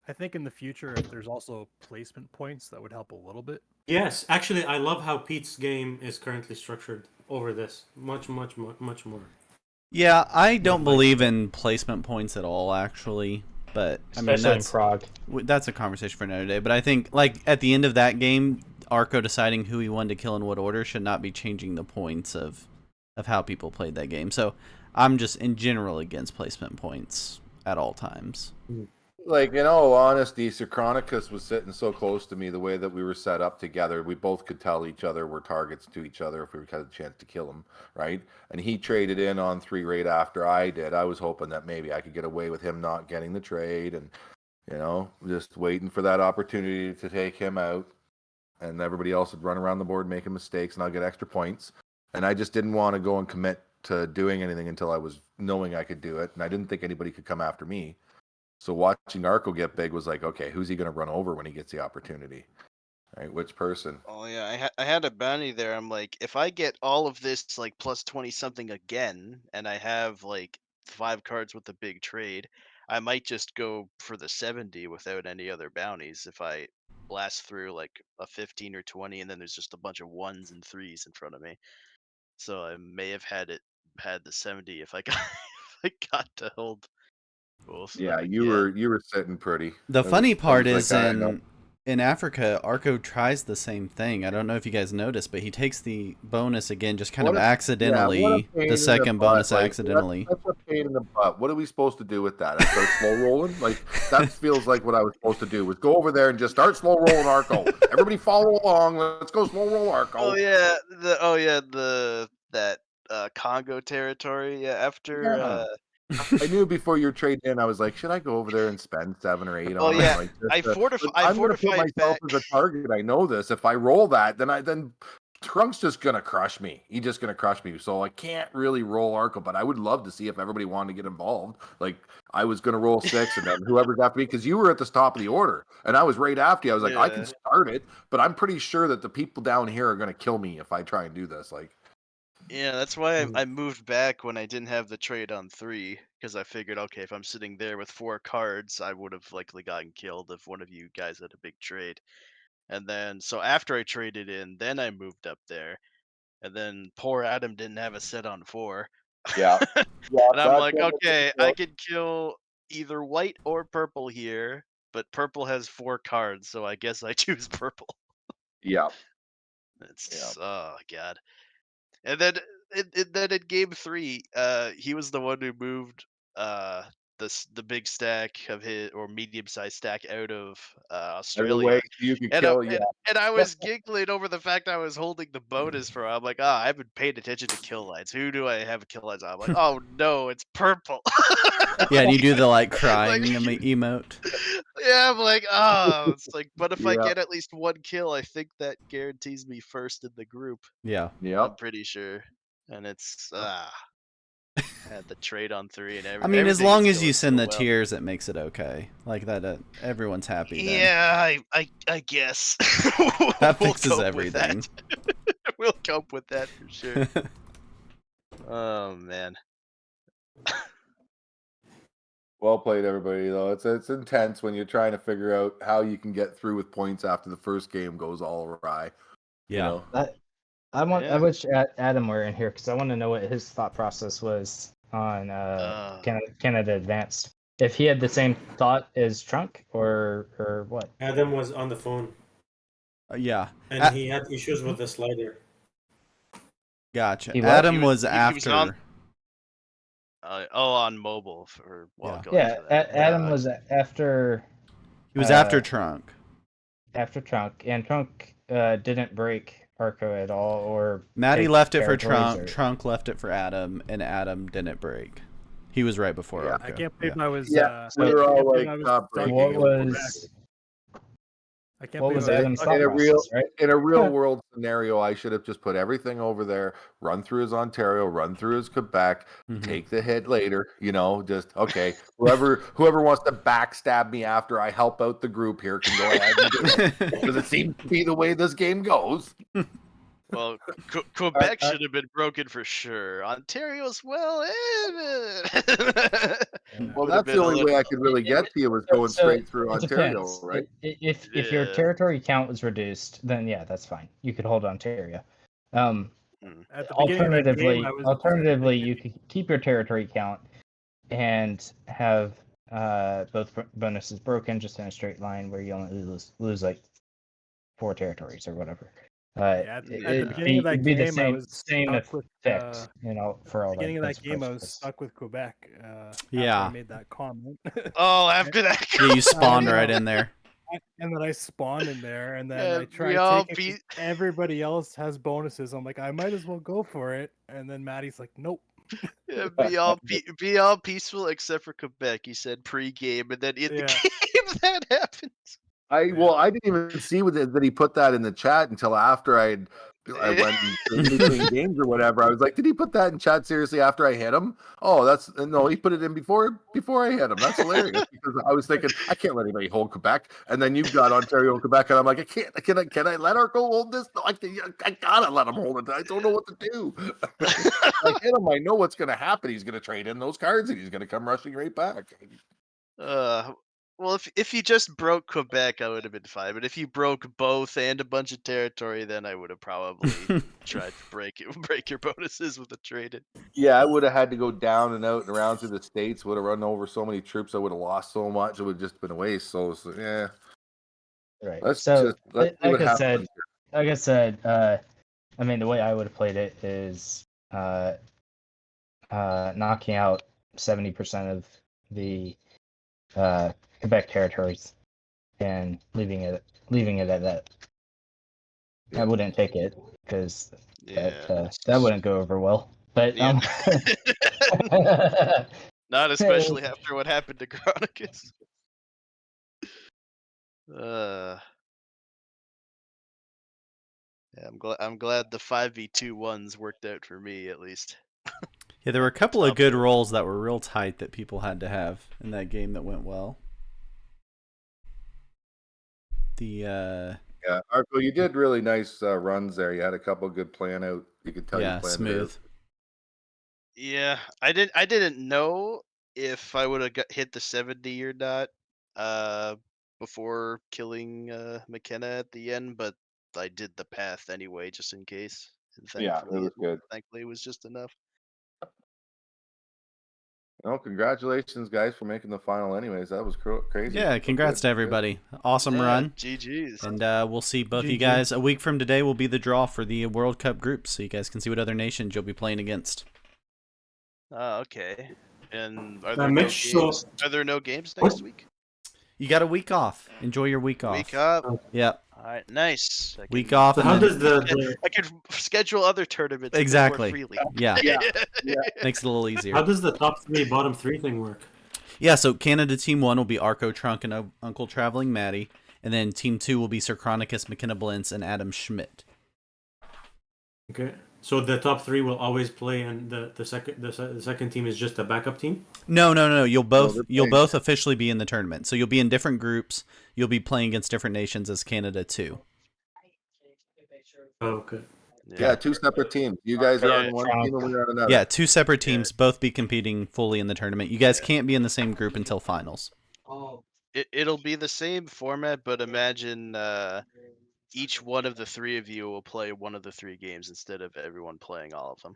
I think in the future, if there's also placement points, that would help a little bit. Yes, actually, I love how Pete's game is currently structured over this. Much more. Yeah, I don't believe in placement points at all, actually. But I mean, Especially in Prague. That's a conversation for another day. But I think, like, at the end of that game, Arco deciding who he wanted to kill in what order should not be changing the points of how people played that game. So I'm just in general against placement points at all times. Like, in all honesty, Chronicus was sitting so close to me the way that we were set up together. We both could tell each other we're targets to each other if we had a chance to kill him, right? And he traded in on 3 right after I did. I was hoping that maybe I could get away with him not getting the trade and, just waiting for that opportunity to take him out. And everybody else would run around the board making mistakes and I'll get extra points. And I just didn't want to go and commit to doing anything until I was knowing I could do it. And I didn't think anybody could come after me. So watching Arco get big was like, okay, who's he going to run over when he gets the opportunity? Right? Which person? Oh yeah, I had a bounty there. I'm like, if I get all of this like plus 20 something again, and I have like 5 cards with the big trade, I might just go for the 70 without any other bounties if I blast through like a 15 or 20, and then there's just a bunch of 1s and 3s in front of me. So I may have had the 70 if I got if I got to hold both. Yeah, you were sitting pretty. The funny part is in Africa, Arco tries the same thing. I don't know if you guys noticed, but he takes the bonus again, just kind of accidentally. The second bonus accidentally. That's a pain in the butt. What are we supposed to do with that? I start slow rolling? Like, that feels like what I was supposed to do, was go over there and just start slow rolling Arco. Everybody follow along. Let's go slow roll Arco. Oh yeah, that Congo territory. Yeah, after. I knew before your trade in, I was like, should I go over there and spend 7 or 8 on him? Yeah, Like, I I'm going to put myself as a target. I know this. If I roll that, then Trunk's just going to crush me. He's just going to crush me. So I can't really roll Arco, but I would love to see if everybody wanted to get involved. Like, I was going to roll 6 and then whoever's after me, because you were at the top of the order and I was right after you. I was like, I can start it, but I'm pretty sure that the people down here are going to kill me if I try and do this. Like, yeah, that's why I moved back when I didn't have the trade on 3, because I figured, okay, if I'm sitting there with 4 cards, I would have likely gotten killed if one of you guys had a big trade. And then, so after I traded in, then I moved up there, and then poor Adam didn't have a set on 4. Yeah. And I'm like, okay, I could kill either white or purple here, but purple has 4 cards, so I guess I choose purple. Yeah. Oh god. And then in game 3, he was the one who moved the big stack of his, or medium sized stack, out of Australia. You could And, kill, and I was giggling over the fact I was holding the bonus for. I'm like, I haven't paid attention to kill lines. Who do I have kill lines on? I'm like, oh no, it's purple. Yeah, and you do the like crying emote. Yeah, I'm like, it's like, but if I get at least 1 kill, I think that guarantees me first in the group. Yeah. I'm pretty sure. And it's had the trade on 3 and everything. I mean, as long as you send the tiers, it makes it okay. Like that, everyone's happy. Then. Yeah, I guess that fixes everything. We'll cope with that for sure. Oh man. Well played, everybody. Though it's intense when you're trying to figure out how you can get through with points after the first game goes all awry. Yeah. I wish Adam were in here because I want to know what his thought process was on Canada Advanced. If he had the same thought as Trunk or what? Adam was on the phone. Yeah. And he had issues with the slider. Gotcha. Adam was after. On mobile for Adam was after. He was after Trunk. After Trunk, and Trunk didn't break Arco at all, or Maddie left it for Trunk. Trunk left it for Adam, and Adam didn't break. He was right before Arco. I can't believe I was. We were all like, what was? I can't What believe was I Adam's stuck thought In a with- real process, right? in a real world scenario, I should have just put everything over there, run through his Ontario, run through his Quebec, Mhm. take the hit later. Just okay. Whoever wants to backstab me after I help out the group here can go ahead and do it because it seems to be the way this game goes. Well, Quebec should have been broken for sure. Ontario as well. Well, Would have that's the been a only way little- I could really get to you was So- going so straight through it Ontario, depends. right? If your Yeah. territory count was reduced, then yeah, that's fine. You could hold Ontario. At the beginning of that game, Alternatively, you could keep your territory count and have both bonuses broken just in a straight line where you only lose like 4 territories or whatever. At the beginning of that it'd be the game, I was same stuck with effect, for all beginning of that intents and game. I was purposes. stuck with Quebec. After Yeah. I made that comment. Oh, after that. Yeah, you spawned know. right in there. And then I spawned in there, and then Yeah, I we tried all taking. Everybody else has bonuses. I'm like, I might as well go for it. And then Maddie's like, nope. Yeah, be all peaceful except for Quebec. He said pre-game, and then in the game that happens. I didn't even see that he put that in the chat until after I went in between games or whatever. I was like, did he put that in chat seriously after I hit him? Oh, no, he put it in before I hit him. That's hilarious because I was thinking I can't let anybody hold Quebec, and then you've got Ontario and Quebec, and I'm like, I can't. Can I let Arco hold this? No, I gotta let him hold it. I don't know what to do. I hit him. I know what's gonna happen. He's gonna trade in those cards, and he's gonna come rushing right back. Well, if you just broke Quebec, I would have been fine. But if you broke both and a bunch of territory, then I would have probably tried to break your bonuses with a trade. Yeah, I would have had to go down and out and around through the states. Would have run over so many troops. I would have lost so much. It would have just been a waste. So yeah. Right. Let's So, see what happens. like I said, I mean, the way I would have played it is knocking out 70% of the Quebec territories and leaving it at that. I wouldn't take it because that wouldn't go over well. But Yeah. Not especially after what happened to Chronicus. Yeah, I'm glad the 5v2 ones worked out for me at least. Yeah, there were a couple of good rolls that were real tight that people had to have in that game that went well. Yeah, Arco, you did really nice runs there. You had a couple good plan out. You could tell you planned smooth. it out. Yeah, I didn't know if I would have hit the 70 or not before killing McKenna at the end, but I did the path anyway just in case. And Yeah, it was good. Thankfully, it was just enough. Well, congratulations, guys, for making the final. Anyways, that was crazy. Yeah, congrats to everybody. Awesome run. GG's. And we'll see both of you GG. guys. A week from today will be the draw for the World Cup groups, so you guys can see what other nations you'll be playing against. Okay. And are Mitch, there no games next week? You got a week off. Enjoy your week off. Week up. Yep. All right, nice. Week off. So how and does then- I can schedule other tournaments Exactly. more freely. Yeah. Yeah. Makes it a little easier. how does the top 3, bottom 3 thing work? Yeah, so Canada Team 1 will be Arco, Trunk, and Uncle Traveling Maddie. And then Team 2 will be Sir Chronicus, McKenna Blintz, and Adam Schmidt. Okay. So the top 3 will always play, and the second team is just a backup team. No. You'll both they're playing. officially be in the tournament. So you'll be in different groups. You'll be playing against different nations as Canada too. Oh, okay. Yeah, 2 separate teams. You guys are on one Trump. team and we're on another. Yeah, 2 separate teams, both be competing fully in the tournament. You guys can't be in the same group until finals. It'll be the same format, but imagine each one of the 3 of you will play one of the 3 games instead of everyone playing all of them.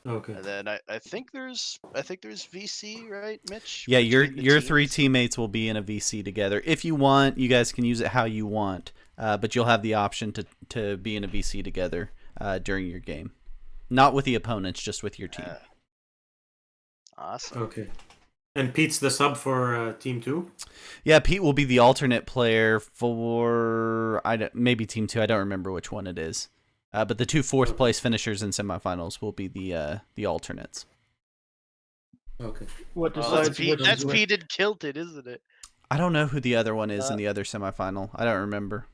Okay. And then I think there's VC, right, Mitch? Yeah, Between the your 3 teams? teammates will be in a VC together. If you want, you guys can use it how you want, but you'll have the option to be in a VC together during your game. Not with the opponents, just with your team. Awesome. Okay. And Pete's the sub for team 2? Yeah, Pete will be the alternate player for maybe Team 2. I don't remember which one it is. But the 2 fourth place finishers in semifinals will be the alternates. Okay. What Well, decides which that's is which? Pete and Kilted, isn't it? I don't know who the other one is in the other semifinal. I don't remember.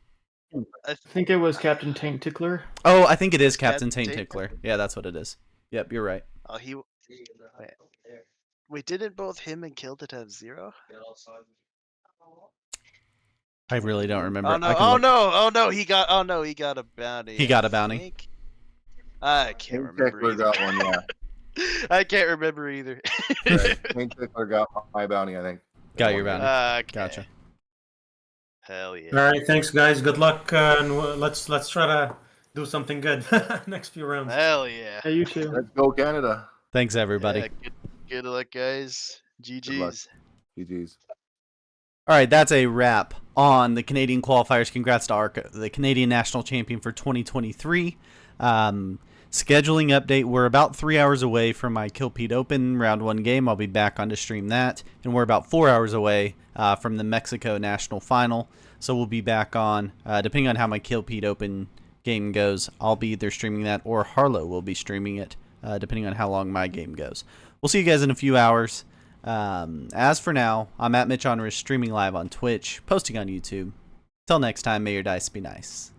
I think it was Captain Taint Tickler. Oh, I think it is Captain Captain Taint Taint Tickler. Yeah, that's what it is. Yep, you're right. Oh, wait, didn't both him and Killed It have 0? I really don't remember. Oh no! Oh no! Oh no! He got a bounty. He got a bounty. think. I can't remember Tickler either. got one, yeah. I can't remember either. Right. Taint Tickler got my bounty, I think. Got your bounty. Okay. Gotcha. Hell yeah. All right, thanks guys. Good luck, and let's try to do something good next few rounds. Hell yeah. Hey, you too. Let's go Canada. Thanks, everybody. Yeah, good luck, guys. luck. GG's. GG's. All right, that's a wrap on the Canadian qualifiers. Congrats to Arco, the Canadian national champion for 2023. Scheduling update, we're about 3 hours away from my Kill Pete Open round 1 game. I'll be back on to stream that. And we're about 4 hours away from the Mexico national final. So we'll be back on, depending on how my Kill Pete Open game goes, I'll be either streaming that or Harlow will be streaming it, depending on how long my game goes. We'll see you guys in a few hours. As for now, I'm at Mitch Honorish, streaming live on Twitch, posting on YouTube. Till next time, may your dice be nice.